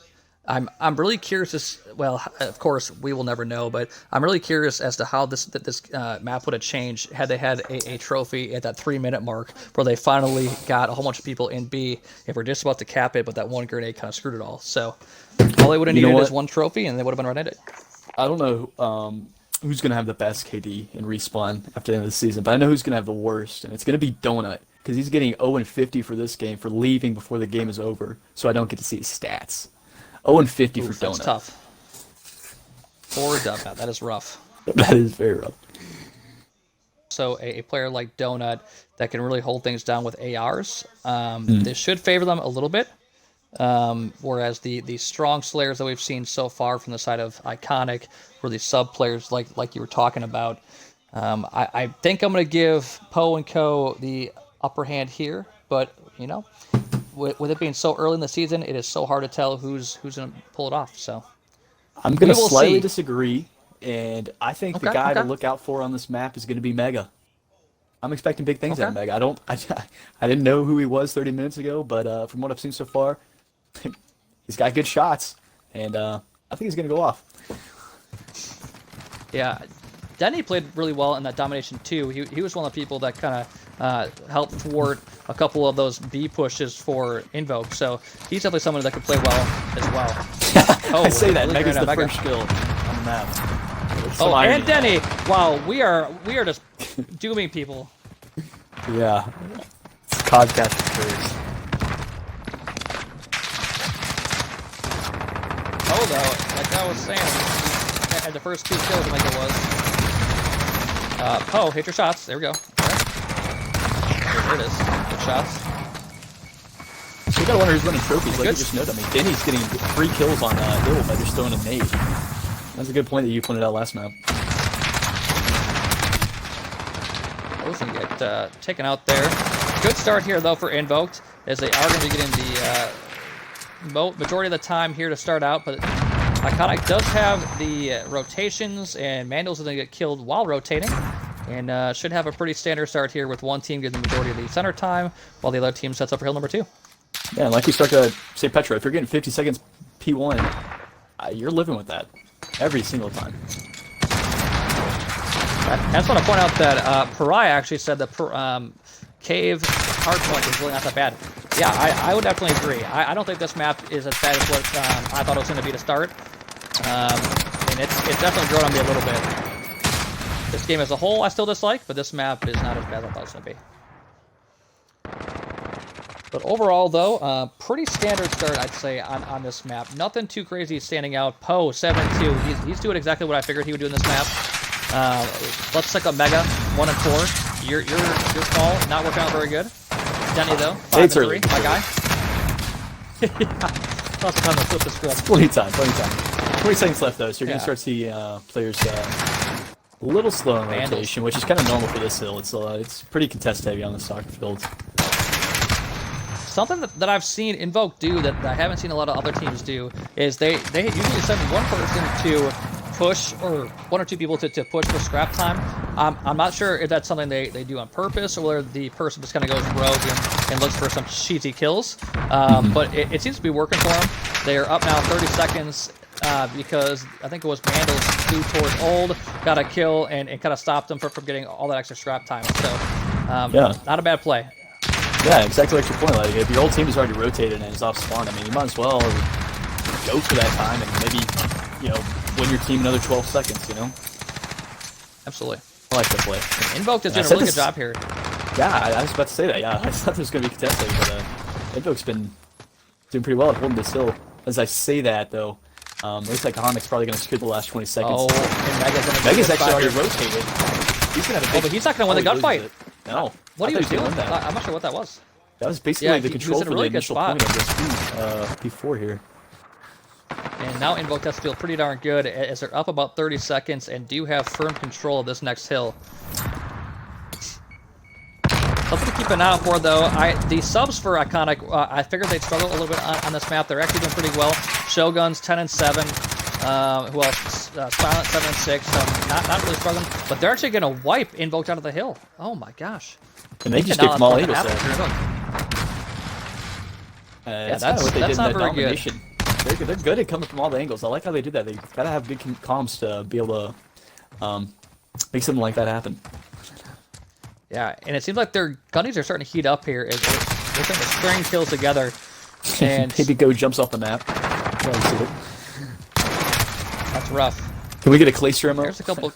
I'm really curious. Well, of course, we will never know, but I'm really curious as to how this map would have changed had they had a trophy at that 3-minute mark where they finally got a whole bunch of people in B and we're just about to cap it, but that one grenade kind of screwed it all. So all they would have needed is one trophy, and they would have been right at it. I don't know who's gonna have the best KD in respawn after the end of the season, but I know who's gonna have the worst, and it's gonna be Donut because he's getting 0-50 for this game for leaving before the game is over, so I don't get to see his stats. 0-50 for Donut. That's tough. Poor Donut. That is rough. That is very rough. So a player like Donut that can really hold things down with ARs, this should favor them a little bit. Whereas the strong slayers that we've seen so far from the side of Iconic were these sub players like you were talking about. I think I'm going to give Poe and Co. the upper hand here, but you know, with it being so early in the season, it is so hard to tell who's going to pull it off. So I'm going to slightly disagree, and I think the guy to look out for on this map is going to be Mega. I'm expecting big things out of Mega. I didn't know who he was 30 minutes ago, but from what I've seen so far, he's got good shots, and I think he's going to go off. Yeah, Denny played really well in that Domination 2. He was one of the people that kind of helped thwart a couple of those B pushes for Invoke, so he's definitely someone that could play well as well. I say that, really Mega's the first kill on the map. Oh, and Denny! Wow, we are just dooming people. Yeah. Podcast first. Oh, though, like I was saying, at the first 2 kills, I think it was. Poe, hit your shots. There we go. There it is. Good shots. You gotta wonder who's winning trophies, like you just noted. I mean, Denny's getting 3 kills on Hill by just throwing a nade. That's a good point that you pointed out last map. Those can get taken out there. Good start here, though, for Invoked, as they are going to be getting the majority of the time here to start out, but Iconic does have the rotations, and Mandals is going to get killed while rotating, and should have a pretty standard start here with one team getting the majority of the center time, while the other team sets up for hill number 2. Yeah, and like we start to say, Petra, if you're getting 50 seconds P1, you're living with that every single time. I just want to point out that Pariah actually said that Cave hardpoint is really not that bad. Yeah, I would definitely agree. I don't think this map is as bad as what I thought it was going to be to start. And it's definitely grown on me a little bit. This game as a whole I still dislike, but this map is not as bad as I thought it was going to be. But overall, though, pretty standard start, I'd say, on this map. Nothing too crazy standing out. Poe, 7-2. He's doing exactly what I figured he would do in this map. Let's check out Mega, 1-4. You're small, not working out very good. Denny, though, 5-3. My guy. Lots of time to flip the script. Plenty of time. 20 seconds left, though, so you're going to start to see players a little slow in rotation, which is kind of normal for this hill. It's pretty contest heavy on the soccer field. Something that I've seen Invoke do that I haven't seen a lot of other teams do is they usually send one person to push, or 1 or 2 people to push for scrap time. I'm not sure if that's something they do on purpose, or whether the person just kind of goes rogue and looks for some cheesy kills. But it seems to be working for them. They are up now 30 seconds because I think it was Vandals flew towards Old, got a kill, and kind of stopped them from getting all that extra scrap time. So, not a bad play. Yeah, exactly like your point. Like, if your whole team is already rotated and is off spawn, I mean, you might as well go for that time and maybe, win your team another 12 seconds, Absolutely. I like that play. Invoked is doing a really good job here. Yeah, I was about to say that. Yeah, I thought there was going to be contested, but Invoke's been doing pretty well at holding this hill. As I say that, though, looks like Iconics probably going to skip the last 20 seconds. Oh, and Mega's actually already rotated. He's going to have a big... but he's not going to win the gunfight. No. What he was doing? I'm not sure what that was. That was basically the control for the initial point of this before here. And now Invoked has to feel pretty darn good as they're up about 30 seconds and do have firm control of this next hill. Something to keep an eye out for, though. The subs for Iconic, I figured they'd struggle a little bit on this map. They're actually doing pretty well. Shogun's 10 and 7. Who else? Silent 7 and 6. So not really struggling. But they're actually going to wipe Invoked out of the hill. Oh my gosh. And they just get from all angles there. Yeah, that's what they did in not that very domination. They're good at coming from all the angles. I like how they did that. They gotta have good comms to be able to make something like that happen. Yeah, and it seems like their gunnies are starting to heat up here. They're starting to string kills together. And Maybe Go jumps off the map. that's rough. Can we get a Clayster emote? There's a couple.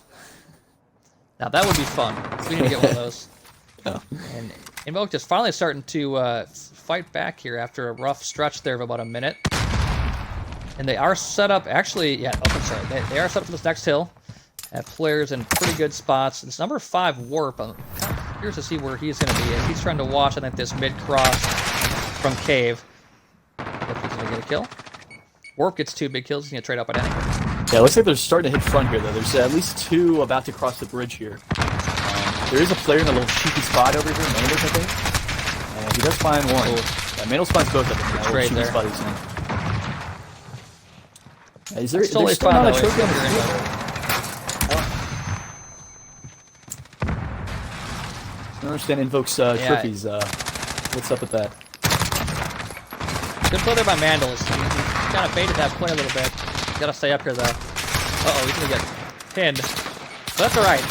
Now that would be fun. We need to get one of those. Oh. And Invoked is finally starting to fight back here after a rough stretch there of about a minute. And they are set up, actually, yeah, oh, I'm sorry. They are set up for this next hill. Have players in pretty good spots. It's number 5 Warp. I'm kind of curious to see where he's going to be. He's trying to watch, I think, this mid-cross from Cave. If he's going to get a kill. Warp gets 2 big kills. He's going to trade up at anything. Yeah, it looks like they're starting to hit front here, though. There's at least 2 about to cross the bridge here. There is a player in a little cheeky spot over here, Mandel, I think. And he does find one. Yeah, Mandel finds both of them. That little cheeky spot he's in. Is there still not a trophy on the field? I don't understand Invoke's trophies. What's up with that? Good play there by Mandels. He kind of baited that play a little bit. Gotta stay up here, though. Uh-oh, he's gonna get pinned. But that's alright.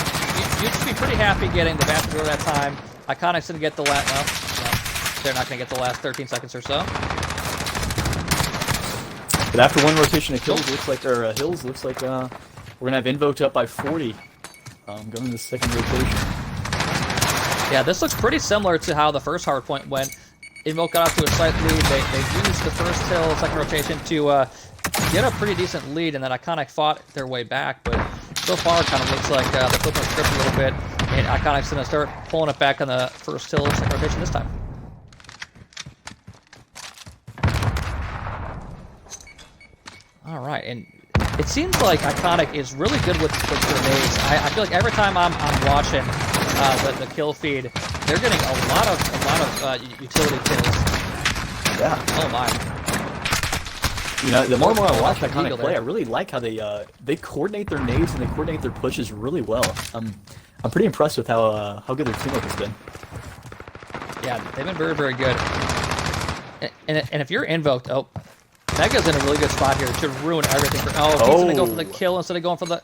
You should be pretty happy getting the vast majority of that time. Iconic's gonna get the last... No, they're not gonna get the last 13 seconds or so. But after one rotation of kills, looks like we're gonna have Invoked up by 40. Going to the second rotation. Yeah, this looks pretty similar to how the first hardpoint went. Invoked got off to a slight lead. They used the first hill, second rotation to get a pretty decent lead, and then Iconic fought their way back. But so far, it kind of looks like they're flipping the script a little bit, and Iconic's gonna start pulling it back on the first hill, second rotation this time. All right, and it seems like Iconic is really good with grenades. I feel like every time I'm watching the kill feed, they're getting a lot of utility kills. Yeah. Oh my. You know, the more and more I watch Iconic play, I really like how they coordinate their nades and they coordinate their pushes really well. I'm pretty impressed with how good their teamwork has been. Yeah, they've been very, very good. And if you're Invoked, oh. Mega's in a really good spot here to ruin everything. He's going to go for the kill instead of going for the...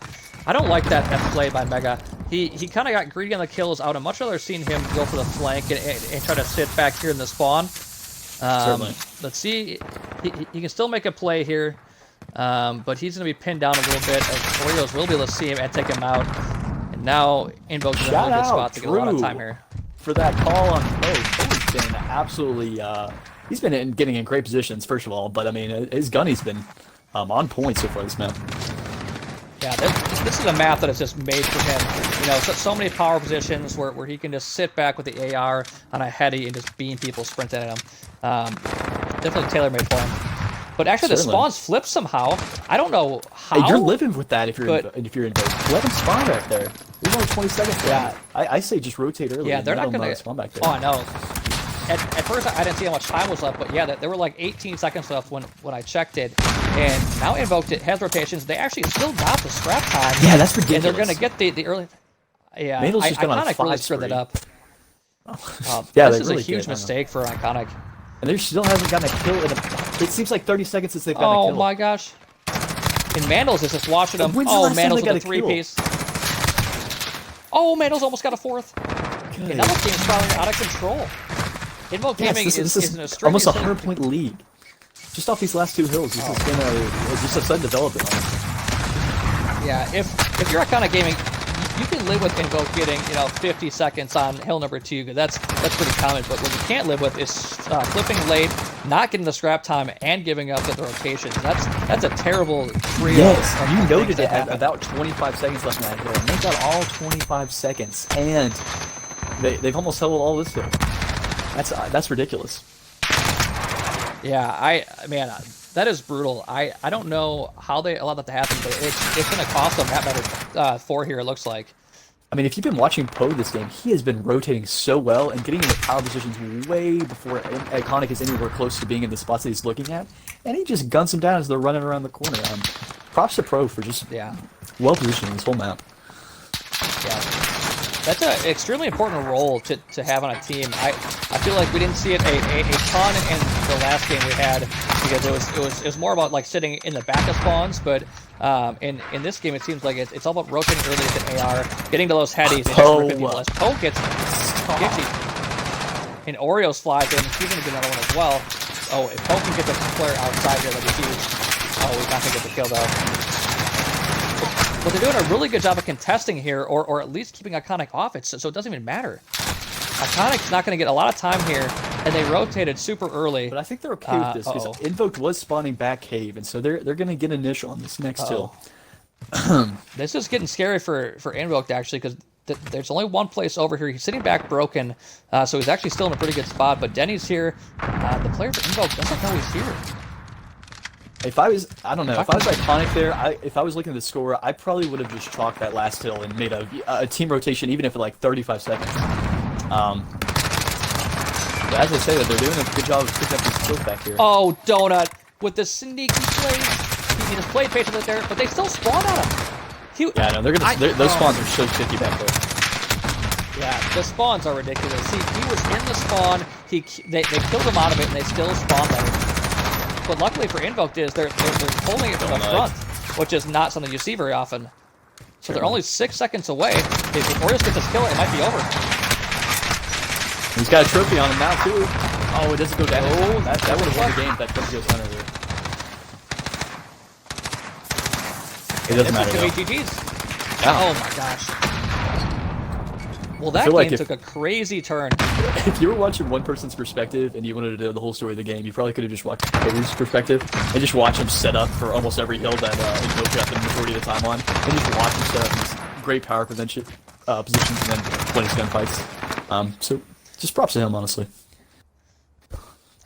I don't like that play by Mega. He kind of got greedy on the kills. I would have much rather seen him go for the flank and try to sit back here in the spawn. Certainly. Let's see. He can still make a play here, but he's going to be pinned down a little bit as Oreos will be able to see him and take him out. And now Invoke's in a really good spot to get a lot of time here. For that call on Post, he's been absolutely... He's been getting in great positions, first of all, but I mean, his gunny's been on point so far this map. Yeah, this is a map that is just made for him. You know, so many power positions where he can just sit back with the AR on a heady and just beam people sprinting at him. Definitely tailor-made for him. But actually, the spawns flip somehow. I don't know how. Hey, you're living with that if you're in base. Let him spawn back there. There's only 20 seconds. Yeah, I say just rotate early. Yeah, they're not gonna spawn back there. Oh, I know. At first, I didn't see how much time was left, but yeah, there were like 18 seconds left when I checked it. And now Invoked has rotations. They actually still got the scrap time. Yeah, that's ridiculous. And they're going to get the early... Yeah, Iconic really screwed that up. Yeah, this is a huge mistake for Iconic. And there still hasn't gotten a kill in it seems like 30 seconds since they've gotten a kill. Oh my gosh. And Mandels is just watching them. Oh, Mandels with a 3-piece. Oh, Mandels almost got a 4th. And now the game's probably out of control. Invoked Gaming is in a almost a 100-point lead. Just off these last 2 hills, this has been just a sudden development. Yeah, if you're Iconic Gaming, you can live with Invoke getting 50 seconds on hill number 2, because that's pretty common. But what you can't live with is flipping late, not getting the scrap time, and giving up at the rotations. That's a terrible trio. Yes, you noted it at about 25 seconds left in that hill. And they got all 25 seconds, and they've almost held all this hill. That's ridiculous. Yeah, man, That is brutal. I don't know how they allowed that to happen, but it's going to cost them that better 4 here, it looks like. I mean, if you've been watching Poe this game, he has been rotating so well and getting into power positions way before Iconic is anywhere close to being in the spots that he's looking at, and he just guns them down as they're running around the corner. Props to Pro for just well positioned in this whole map. Yeah. That's an extremely important role to have on a team. I feel like we didn't see it a ton in the last game we had because it was more about like sitting in the back of spawns, but in this game it seems like it's all about rotating early with an AR, getting to those headies, and just ripping people as Poe gets and Oreos flies in. He's gonna get another one as well. Oh, if Poe can get the flare outside here, that'd be huge. Oh, he's not gonna get the kill though. But they're doing a really good job of contesting here, or at least keeping Iconic off it, so it doesn't even matter. Iconic's not going to get a lot of time here, and they rotated super early. But I think they're okay with this, because Invoked was spawning back cave, and so they're going to get initial on this next kill. This is getting scary for Invoked, actually, because there's only one place over here. He's sitting back broken, so he's actually still in a pretty good spot, but Denny's here. The player for Invoked doesn't know he's here. If I was Iconic there, if I was looking at the score, I probably would have just chalked that last hill and made a team rotation, even if it like 35 seconds. But as I say, that they're doing a good job of picking up these kills back here. Oh, Donut with the sneaky plays. He just played patiently there, but they still spawn at him. Yeah, no, those spawns are so sticky back there. Yeah, the spawns are ridiculous. He was in the spawn. They killed him out of it, and they still spawned at him. But luckily for Invoked is they're holding it from the front, which is not something you see very often. So they're only 6 seconds away. If Oreos gets this kill, it might be over. He's got a trophy on him now too. Oh, it doesn't go down. Oh, that would have won the game if that trophy goes down over. It doesn't matter though. GG's. Yeah. Oh my gosh. Well, that game took a crazy turn. If you were watching one person's perspective and you wanted to know the whole story of the game, you probably could have just watched Cody's perspective and just watch him set up for almost every hill that Invoked got the majority of the time on, and just watch him set up in these great power prevention positions and then win his gunfights. So just props to him, honestly.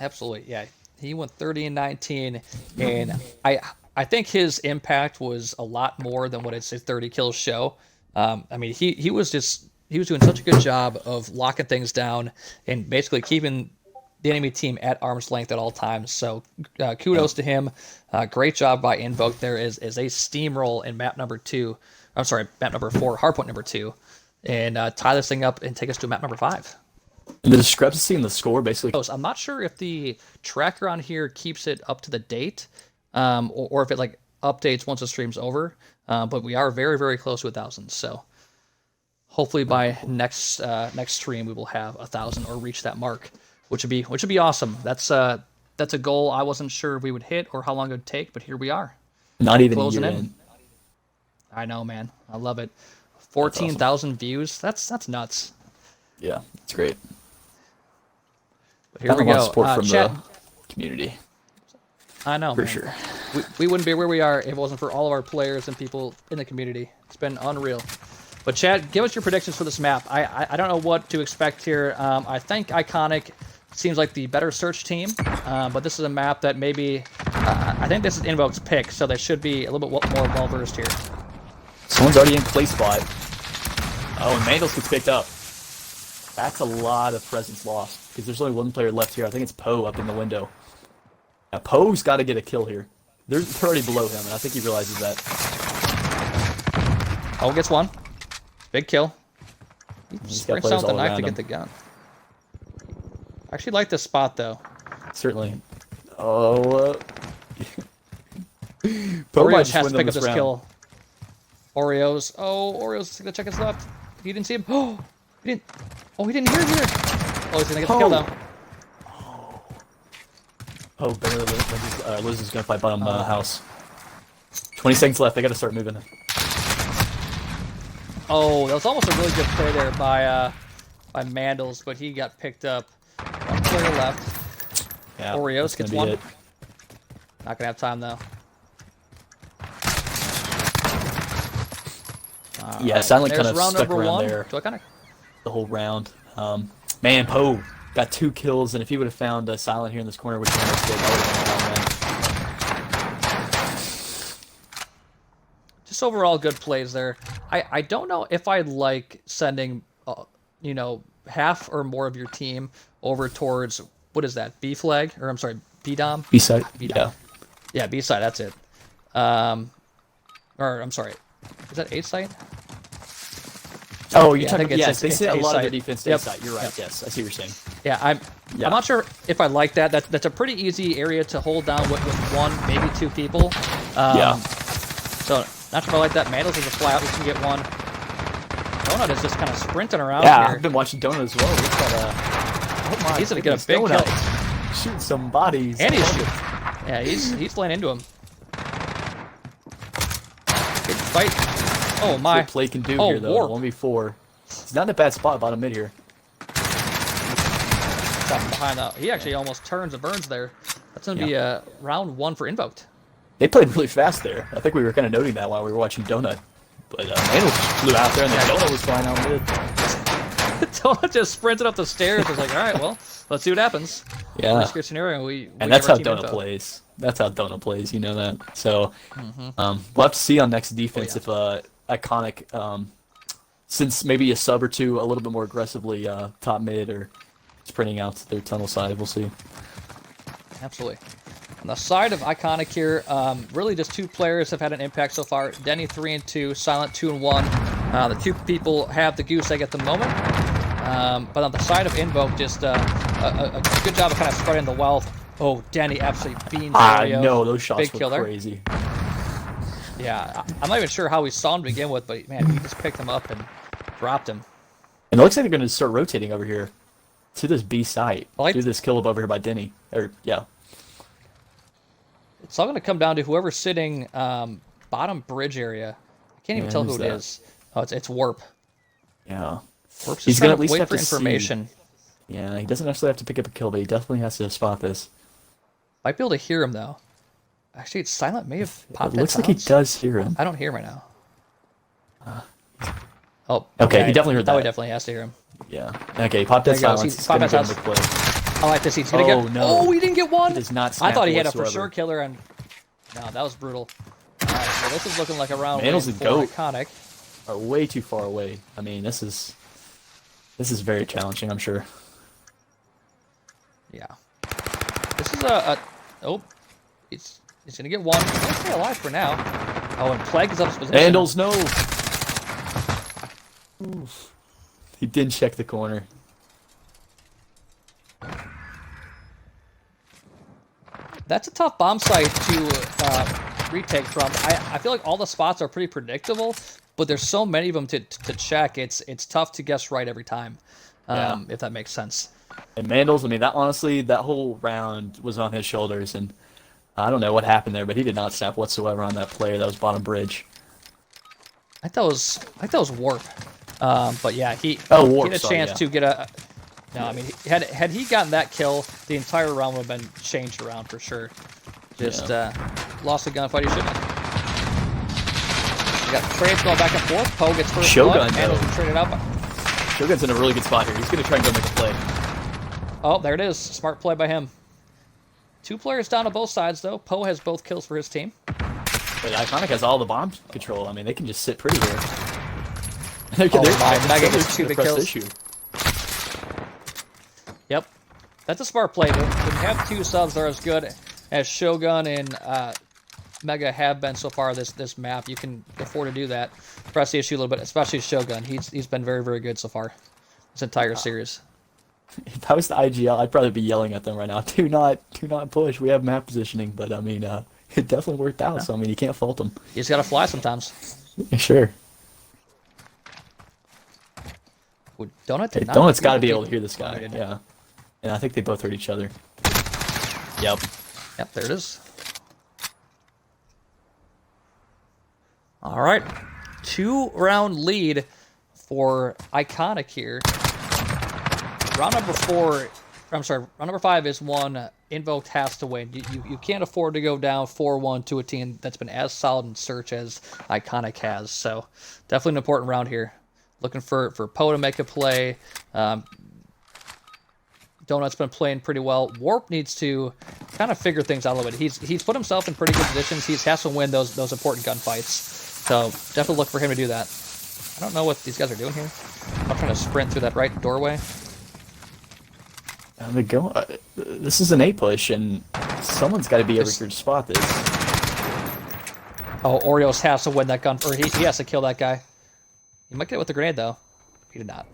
Absolutely, yeah. He went 30 and 19, and I think his impact was a lot more than what his 30 kills show. I mean, he was doing such a good job of locking things down and basically keeping the enemy team at arm's length at all times. So kudos to him. Great job by Invoked there as a steamroll in map number 4, hardpoint number 2, and tie this thing up and take us to map number 5. And the discrepancy in the score, basically. I'm not sure if the tracker on here keeps it up to the date, or if it like updates once the stream's over. But we are very, very close to 1,000. So hopefully by next stream we will have 1,000 or reach that mark, which would be awesome. That's a goal I wasn't sure we would hit or how long it would take, but here we are. Not even closing in. I know, man. I love it. 14,000 awesome. Views. That's nuts. Yeah, it's great. But here we go. Support from the community. I know, for man. sure. We wouldn't be where we are if it wasn't for all of our players and people in the community. It's been unreal. But Chad, give us your predictions for this map. I don't know what to expect here. I think Iconic seems like the better search team, but this is a map that maybe I think this is Invoked's pick, so they should be a little bit more well versed here. Someone's already in play spot. Oh, and Mandels gets picked up. That's a lot of presence lost because there's only one player left here. I think it's Poe up in the window. Now, Poe's got to get a kill here. They're already below him, and I think he realizes that. Poe gets one. Big kill. He sprints out the knife to get the gun. I actually like this spot, though. Certainly. Oh. Oreos has to pick up this kill. Oreos. Oh, Oreos is going to check his left. He didn't see him. Oh, he didn't. Oh, he didn't hear him either. Oh, he's going to get the kill, though. Oh, barely. Liz is going to fight bottom house. 20 seconds left. They got to start moving. Oh, that was almost a really good play there by Mandels, but he got picked up. One player left. Yeah, Oreos gets one. It. Not gonna have time though. Yeah, Silent kind of round stuck number around one. there To Iconic. the whole round. Man, Poe got 2 kills, and if he would have found Silent here in this corner, which he almost did, that would have been a round. just overall good plays there. I don't know if I like sending, you know, half or more of your team over towards, what is that, B flag? Or I'm sorry, B dom? B side. B-dom. Yeah. Yeah, B side, that's it. Or I'm sorry, is that A side? Oh, you're Yeah, I talking think about, it's yes, they say a lot of their A-side. defense to Yep. A-side. You're right, Yep. yes. I see what you're saying. Yeah, I'm not sure if I like that. That's a pretty easy area to hold down with one, maybe two people. Yeah. So, not sure if I like that. Mandals is a fly out. We can get one. Donut is just kind of sprinting around Yeah, here. I've been watching Donut as well. He's got a... Oh my He's gonna get a big Donut. kill. Shooting some bodies. And he's laying into him. Good fight. Oh my. What play can do Oh, here, though. warp. 1v4. He's not in a bad spot bottom mid here. Got behind that. He actually almost turns and burns there. That's going to be round 1 for Invoked. They played really fast there. I think we were kind of noting that while we were watching Donut. But Mandel just flew out there, and then Donut was flying out mid. Donut just sprinted up the stairs. I was like, all right, well, let's see what happens. Yeah. Worst case scenario, we And give that's our how team Donut info. plays. That's how Donut plays. You know that. So we'll have to see on next defense if Iconic, since maybe a sub or two, a little bit more aggressively top mid or sprinting out to their tunnel side. We'll see. Absolutely. On the side of Iconic here, really just 2 players have had an impact so far. Denny 3 and 2, Silent 2 and 1. The 2 people have the goose egg at the moment. But on the side of Invoke, just a good job of kind of spreading the wealth. Oh, Denny absolutely beans I Oreo. know those shots Big were killer. crazy. Yeah, I'm not even sure how we saw him to begin with, but man, he just picked him up and dropped him. And it looks like they're going to start rotating over here to this B site. Like- Do this kill up over here by Denny. Yeah. It's all going to come down to whoever's sitting bottom bridge area. I can't even tell who who's it that? is. Oh, it's Warp. Yeah. Warp's He's just gonna trying at least wait have for to see. information. Yeah, he doesn't necessarily have to pick up a kill, but he definitely has to spot this. Might be able to hear him though. Actually, it's Silent may have popped It that looks like he sounds. does hear him. I don't hear him right now. Oh, Okay, he definitely heard Oh, he that. definitely has to hear him. Yeah. Okay, he popped that There he goes. silence. He's He's going to popped get that him the play. I like this. He's gonna Oh, get. no. Oh, he didn't get one. He does not I snap thought he had a for whatsoever. sure killer, and no, that was brutal. All right, so this is looking like a round Mandel's win a for goat. Iconic. Are way too far away. I mean, this is very challenging, I'm sure. Yeah. This is oh, he's gonna get one. He's gonna stay alive for now. Oh, and Plague is up his position. Vandals, no! Oof. He didn't check the corner. That's a tough bomb site to retake from. I feel like all the spots are pretty predictable, but there's so many of them to check. It's tough to guess right every time, if that makes sense. And Mandels, I mean, that honestly, that whole round was on his shoulders, and I don't know what happened there, but he did not snap whatsoever on that player that was bottom bridge. I thought that was Warp. But yeah, he Warp, had a sorry, chance yeah. to get a. No, I mean, had he gotten that kill, the entire round would have been changed around for sure. Just lost the gunfight he shouldn't have. We got trades going back and forth. Poe gets first Shogun, blood. Mandels though. can trade it out. Shogun's in a really good spot here. He's going to try and go make a play. Oh, there it is. Smart play by him. 2 players down on both sides, though. Poe has both kills for his team. But Iconic has all the bomb control. I mean, they can just sit pretty here. My, Mega gets 2 big press kills. issue. Yep. That's a smart play. When you have 2 subs that are as good as Shogun and Mega have been so far this map, you can afford to do that. Press the issue a little bit, especially Shogun. He's been very, very good so far this entire series. If I was the IGL, I'd probably be yelling at them right now. Do not push. We have map positioning, but I mean, it definitely worked out. So I mean, you can't fault them. You just gotta fly sometimes. Yeah, sure. Ooh, Donut Hey, did not. Donut's got to be able to hear this guy. Did. Yeah, and I think they both heard each other. Yep. Yep, there it is. All right, 2-round lead for Iconic here. Round number 4, I'm sorry, round number 5 is one Invoked has to win. You can't afford to go down 4-1 to a team that's been as solid in search as Iconic has. So definitely an important round here. Looking for Poe to make a play. Donut's been playing pretty well. Warp needs to kind of figure things out a little bit. He's put himself in pretty good positions. He has to win those important gunfights. So definitely look for him to do that. I don't know what these guys are doing here. I'm trying to sprint through that right doorway. This is an A push, and someone's got to be able to spot this. Oh, Oreos has to win that gun, or he has to kill that guy. He might get it with the grenade, though. He did not.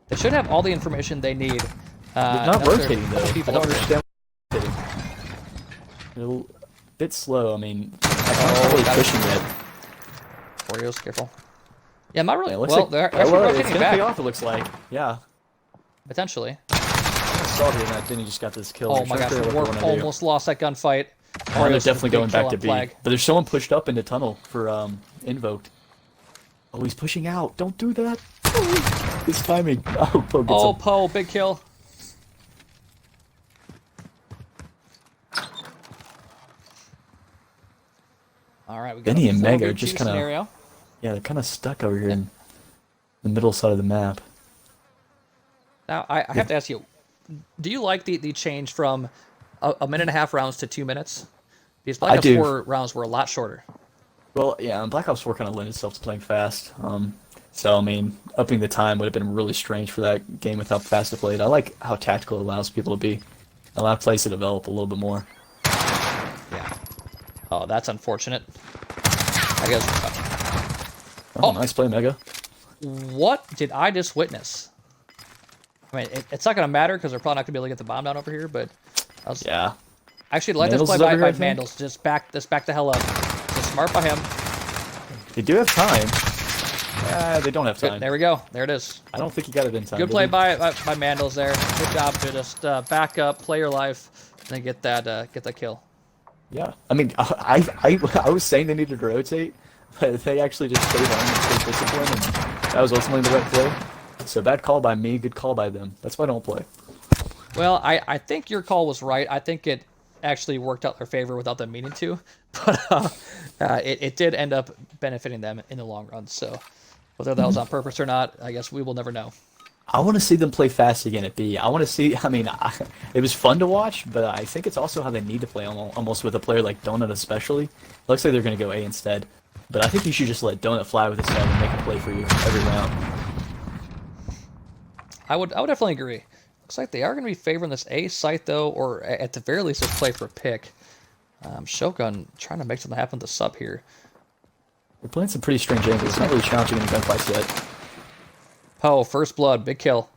They should have all the information they need. They're not rotating, though. I don't understand what's rotating. They're a bit slow. I mean, I'm not really pushing yet. Oreos, careful. Yeah, not really. Yeah, well, like, they're actually rotating it's gonna back. pay off, it looks like. Yeah. Potentially. I saw him, and then he just got this kill. Oh my gosh, Warp almost lost that gunfight. Oh, they're definitely going back to B. But there's someone pushed up into tunnel for Invoked. Oh, he's pushing out. Don't do that. His timing. Oh, Poe gets him. Poe, big kill. All right, we got Benny and Meg are 4v2 just kind scenario. of... Yeah, they're kind of stuck over here in the middle side of the map. Now, I have to ask you, do you like the change from a minute and a half rounds to 2 minutes? These Black Ops 4 rounds were a lot shorter. Well, yeah, and Black Ops 4 kind of lent itself to playing fast. So, I mean, upping the time would have been really strange for that game with how fast it played. I like how tactical it allows people to be. Allow plays to develop a little bit more. Yeah. Oh, that's unfortunate. I guess... Oh, nice play, Mega. What did I just witness? I mean, it's not going to matter because they're probably not going to be able to get the bomb down over here, but... Yeah. I actually like this play by Vandals. Just back the hell up. Just smart by him. They do have time. They don't have time. Good. There we go. There it is. I don't think he got it in time. Good play by Mandals there. Good job to just back up, play your life, and then get that kill. Yeah. I mean, I was saying they needed to rotate, but they actually just stayed on and stayed disciplined, and that was ultimately the right play. So bad call by me, good call by them. That's why I don't play. Well, I think your call was right. I think it actually worked out their favor without them meaning to, but it did end up benefiting them in the long run. So whether that was on purpose or not, I guess we will never know. I want to see them play fast again at B. I want to see, I mean, it was fun to watch, but I think it's also how they need to play, almost with a player like Donut especially. Looks like they're going to go A instead. But I think you should just let Donut fly with his head and make a play for you every round. I would definitely agree. Looks like they are going to be favoring this A site, though, or at the very least, this play for a pick. Shogun trying to make something happen with the sub here. They're playing some pretty strange angles. It's not really challenging in gunfights yet. Poe, first blood, big kill.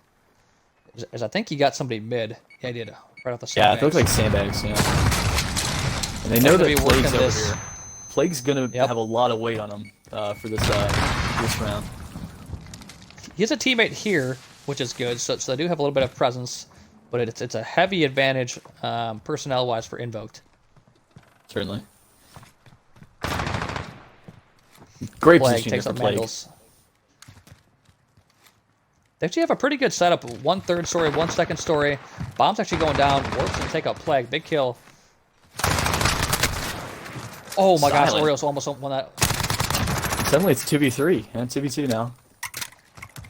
As I think he got somebody mid. Yeah, he did. Right off the sandbags. Yeah, it looked like sandbags, yeah. And they know that Plague's over here. Plague's going to have a lot of weight on him for this round. He has a teammate here, which is good, so they do have a little bit of presence, but it's a heavy advantage personnel-wise for Invoked. Certainly. Great position takes for up Plague. Mandals. They actually have a pretty good setup. 1/3 story, 1 second story. Bomb's actually going down. Warps and take out Plague. Big kill. Oh my gosh, Oreos almost won that. Suddenly it's 2v3 and 2v2 now.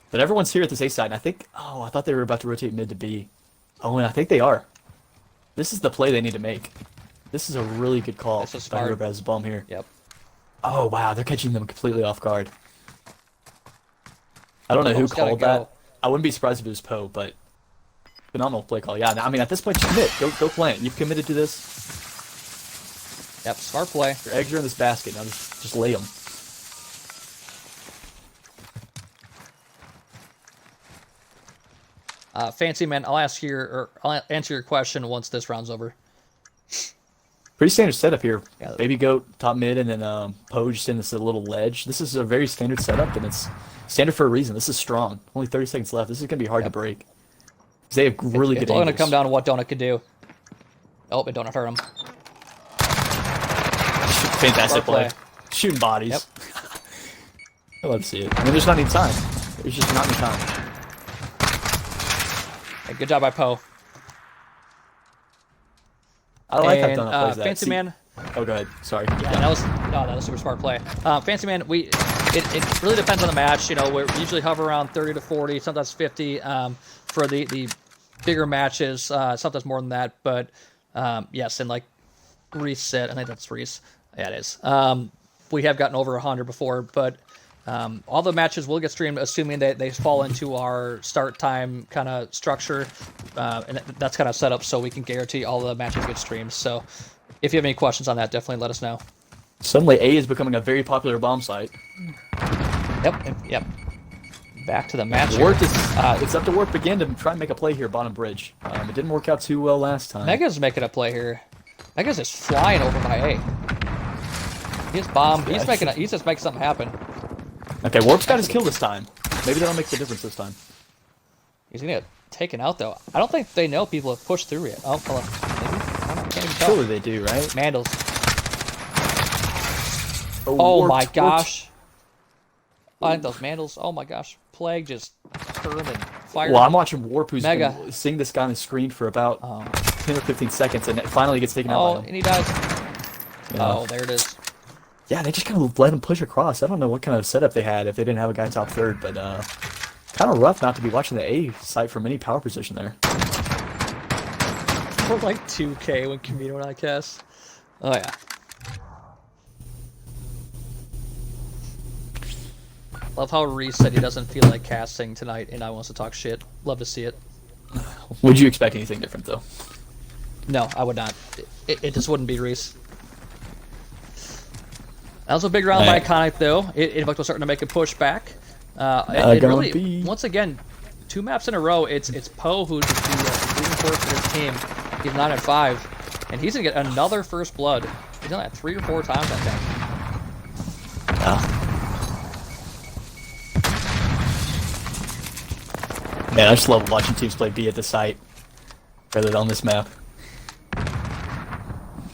But everyone's here at this A side, and I think... Oh, I thought they were about to rotate mid to B. Oh, and I think they are. This is the play they need to make. This is a really good call. This is smart. Whoever has the bomb here. Yep. Oh, wow, they're catching them completely off guard. I don't know who called that. I wouldn't be surprised if it was Poe, but... Phenomenal play call. Yeah, I mean, at this point, just commit. Go plant. You've committed to this. Yep, smart play. Your eggs are in this basket. Now just lay them. Fancy man, I'll answer your question once this round's over. Pretty standard setup here. Yeah. Baby goat top mid, and then Poe just in this little ledge. This is a very standard setup, and it's standard for a reason. This is strong. Only 30 seconds left. This is gonna be hard to break. 'Cause they have really good angles. It's all gonna come down to what Donut could do. Oh, but Donut hurt him. Fantastic play. Shooting bodies. Yep. I love to see it. I mean, there's not any time. There's just not any time. Hey, good job by Poe. I like how Donut plays that. Fancy man. Oh, go ahead. Sorry. Yeah, that was a super smart play. Fancy man, it really depends on the match. You know, we usually hover around 30 to 40, sometimes 50 for the bigger matches. Sometimes more than that, but yes, and like Reese said, I think that's Reese. Yeah, it is. We have gotten over 100 before, but all the matches will get streamed, assuming that they fall into our start time kind of structure, and that's kind of set up so we can guarantee all the matches get streamed. So, if you have any questions on that, definitely let us know. Suddenly, A is becoming a very popular bomb site. Yep. Back to the match. Warp is it's up to Warp again to try and make a play here, bottom bridge. It didn't work out too well last time. Mega's making a play here. Mega's just flying over by A. He's bomb. He's just making something happen. Okay, Warp's got his kill this time. Maybe that'll make the difference this time. He's gonna get taken out though. I don't think they know people have pushed through yet. Oh, hold on. Maybe? I don't know. Can't even tell. Surely they do, right? Mandals. Oh, Warped, my gosh. I think those Mandals. Oh my gosh. Plague just turned and fired. Well, I'm watching Warp, who's Mega. been seeing this guy on the screen for about 10 or 15 seconds, and it finally gets taken out by him. And he dies. Yeah. Oh, there it is. Yeah, they just kind of let him push across. I don't know what kind of setup they had if they didn't have a guy top third, but kind of rough not to be watching the A site from any power position there. We're like 2K when Camino and I cast. Oh yeah. Love how Reese said he doesn't feel like casting tonight and I wants to talk shit. Love to see it. Would you expect anything different, though? No, I would not. It just wouldn't be Reese. That was a big round by Iconic, though. Invoked was starting to make a push back. It really, once again, 2 maps in a row, it's Poe who's the leading force for his team. He's 9 at 5, and he's going to get another first blood. He's done that 3 or 4 times, I think. Man, I just love watching teams play B at the site rather than on this map.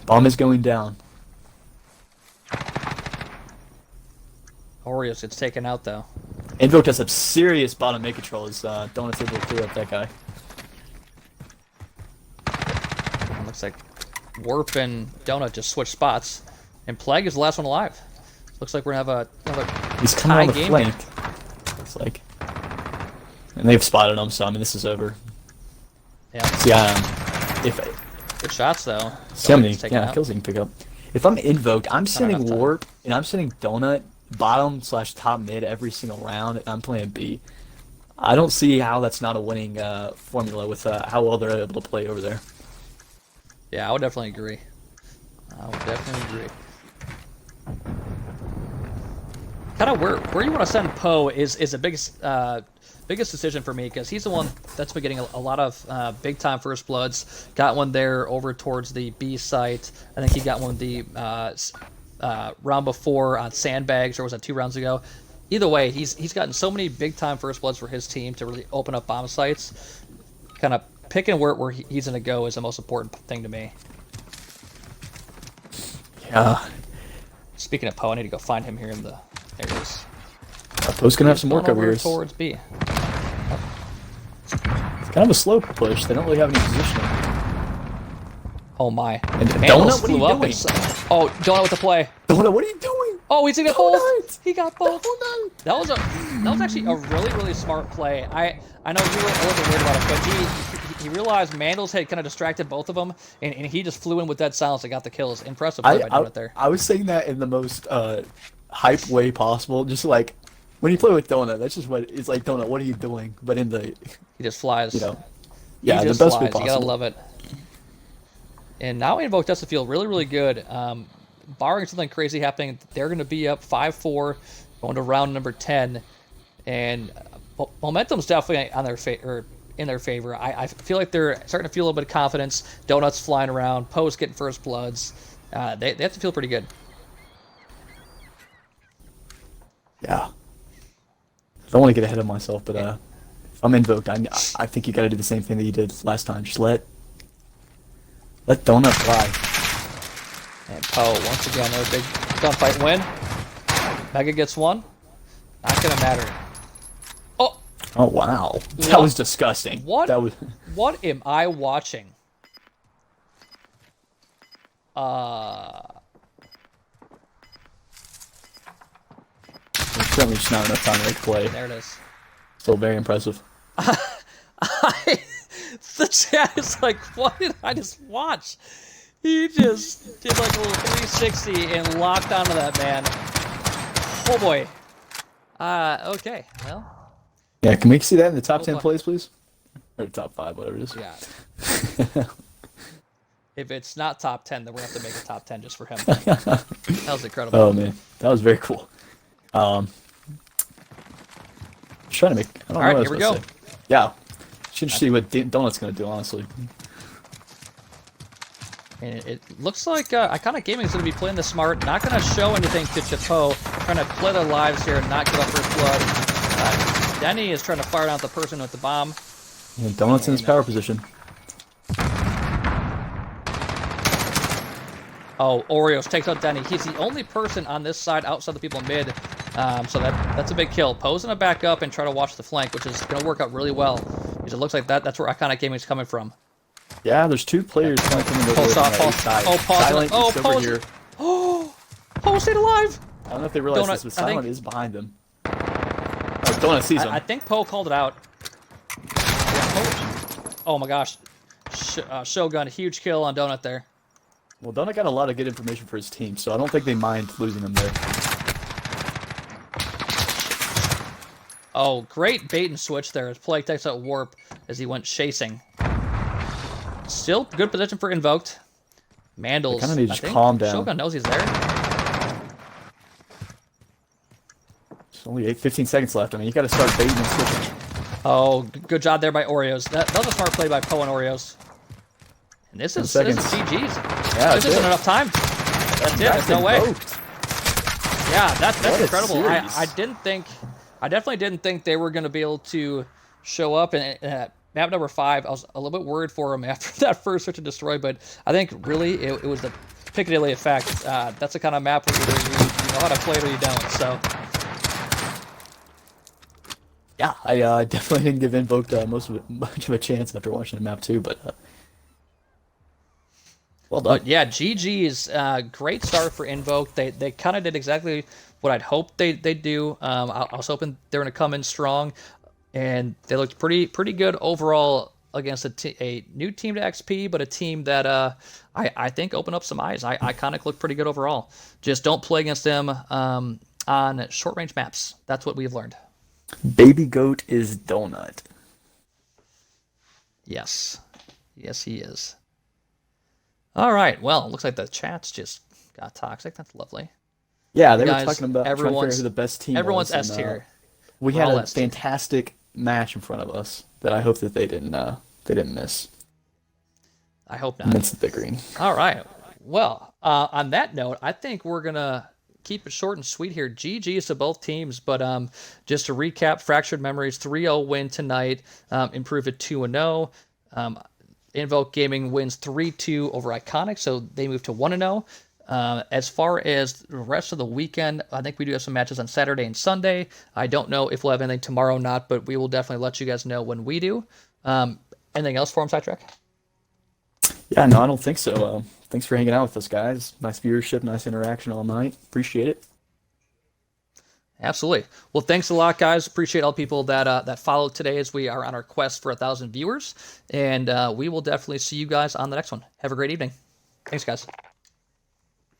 Bomb is going down. Oreos gets taken out, though. Invoked has some serious bottom mid control. Is Donut's able to clear up that guy. Looks like Warp and Donut just switched spots, and Plague is the last one alive. Looks like we're gonna have another He's coming on the game flank. Looks like, and they've spotted him. So I mean, this is over. Yeah. See, if Good shots though. see how many kills he can pick up. If I'm Invoked, I'm sending Warp and I'm sending Donut bottom / top mid every single round, and I'm playing B. I don't see how that's not a winning formula with how well they're able to play over there. Yeah, I would definitely agree. Kind of where you want to send Poe is the biggest decision for me, because he's the one that's been getting a lot of big time first bloods. Got one there over towards the B site. I think he got one the round before on Sandbags, or was that 2 rounds ago? Either way, he's gotten so many big time first bloods for his team to really open up bomb sites. Kind of picking where he's going to go is the most important thing to me. Yeah. Speaking of Poe, I need to go find him here in the... There he is. Poe's going to have some work over here. Towards B. It's kind of a slow push. They don't really have any positioning. Oh my. And Donut, what are you doing? Oh, Donut with the play. Donut, what are you doing? Oh, he's gonna get both. He got both. That was actually a really smart play. I know you were a little bit worried about it, but he realized Mandals had kind of distracted both of them, and he just flew in with dead silence and got the kills. Impressive play by Donut there. I was saying that in the most hype way possible. Just like when you play with Donut, that's just what it's like. Donut, what are you doing? But in the he just flies. You know, yeah, he the just best flies. way possible. You gotta love it. And now Invoked does feel really good. Barring something crazy happening, they're going to be up 5-4, going to round number 10, and momentum's definitely on in their favor. I feel like they're starting to feel a little bit of confidence. Donuts flying around, Poe's getting first bloods. They have to feel pretty good. Yeah. I don't want to get ahead of myself, but if I'm Invoked, I think you got to do the same thing that you did last time. Just let Donut fly. And Poe, once again, another big gunfight win. Mega gets one. Not gonna matter. Oh! Oh, wow. That was disgusting. What? That was... What am I watching? There's certainly just not enough time to make a play. There it is. Still very impressive. The chat is like, what did I just watch? He just did like a little 360 and locked onto that man. Oh boy. Okay. Well. Yeah, can we see that in the top Oh, 10 boy. plays, please? Or top 5, whatever it is. Yeah. If it's not top 10, then we're gonna have to make a top 10 just for him. That was incredible. Oh man, that was very cool. Just trying to make. I don't All know right, what I here we was go. gonna say. Yeah, should see what Donut's gonna do. Honestly, And it looks like Iconic Gaming is going to be playing this smart, not going to show anything to Chapeau, trying to play their lives here and not give up first blood. Denny is trying to fire down at the person with the bomb. yeah, Donut's in his power position. Oh, Oreos takes out Denny. He's the only person on this side outside the people mid. So that's a big kill. Poe's going to back up and try to watch the flank, which is going to work out really well. Because it looks like that's where Iconic Gaming is coming from. Yeah, there's 2 players coming from the Pulse off, east Pulse. side. Oh, Pulse. Silent Oh, is over Pulse. here. Oh, Poe stayed alive. I don't know if they realize Donut, this, but I Silent think- is behind them. Oh, Donut sees him. I think Poe called it out. Yeah, Poe. Oh my gosh. Shogun, huge kill on Donut there. Well, Donut got a lot of good information for his team, so I don't think they mind losing him there. Oh, great bait and switch there as Plague takes out Warp as he went chasing. Still good position for Invoked. Mandels. Kind of need to I just think calm down. Shogun knows he's there. There's only 15 seconds left. I mean, you got to start baiting and switching. Oh, good job there by Oreos. That was a smart play by Poe and Oreos. And this is GG's. Yeah, This isn't enough time. That's it. There's no way. Yeah, that's What a incredible. series. I definitely didn't think they were going to be able to show up. And map number 5, I was a little bit worried for them after that first search and destroy, but I think really it was the Piccadilly effect. That's the kind of map where either you know how to play it or you don't. So Yeah, I definitely didn't give Invoked much of a chance after watching the map too, but well done. But yeah, GG's great start for Invoke. They kind of did exactly what I'd hoped they'd do. I was hoping they were going to come in strong, and they looked pretty good overall against a new team to XP, but a team that I think opened up some eyes. Iconic looked pretty good overall. Just don't play against them on short range maps. That's what we've learned. Baby Goat is Donut. Yes, he is. All right. Well, looks like the chat's just got toxic. That's lovely. Yeah, they were Guys, talking about trying to figure out who the best team everyone's was. S tier. We We're had all a S tier. fantastic match in front of us that I hope that they didn't miss. I hope not. That's the bickering. All right. Well, on that note, I think we're gonna keep it short and sweet here. GG's to both teams, but just to recap, Fractured Memories 3-0 win tonight, improve it 2-0. Invoke Gaming wins 3-2 over Iconic, so they move to 1-0. As far as the rest of the weekend, I think we do have some matches on Saturday and Sunday. I don't know if we'll have anything tomorrow or not, but we will definitely let you guys know when we do. Anything else for him, Sidetrack? Yeah, no, I don't think so. Thanks for hanging out with us, guys. Nice viewership, nice interaction all night. Appreciate it. Absolutely. Well, thanks a lot, guys. Appreciate all the people that followed today as we are on our quest for 1,000 viewers. And we will definitely see you guys on the next one. Have a great evening. Thanks, guys.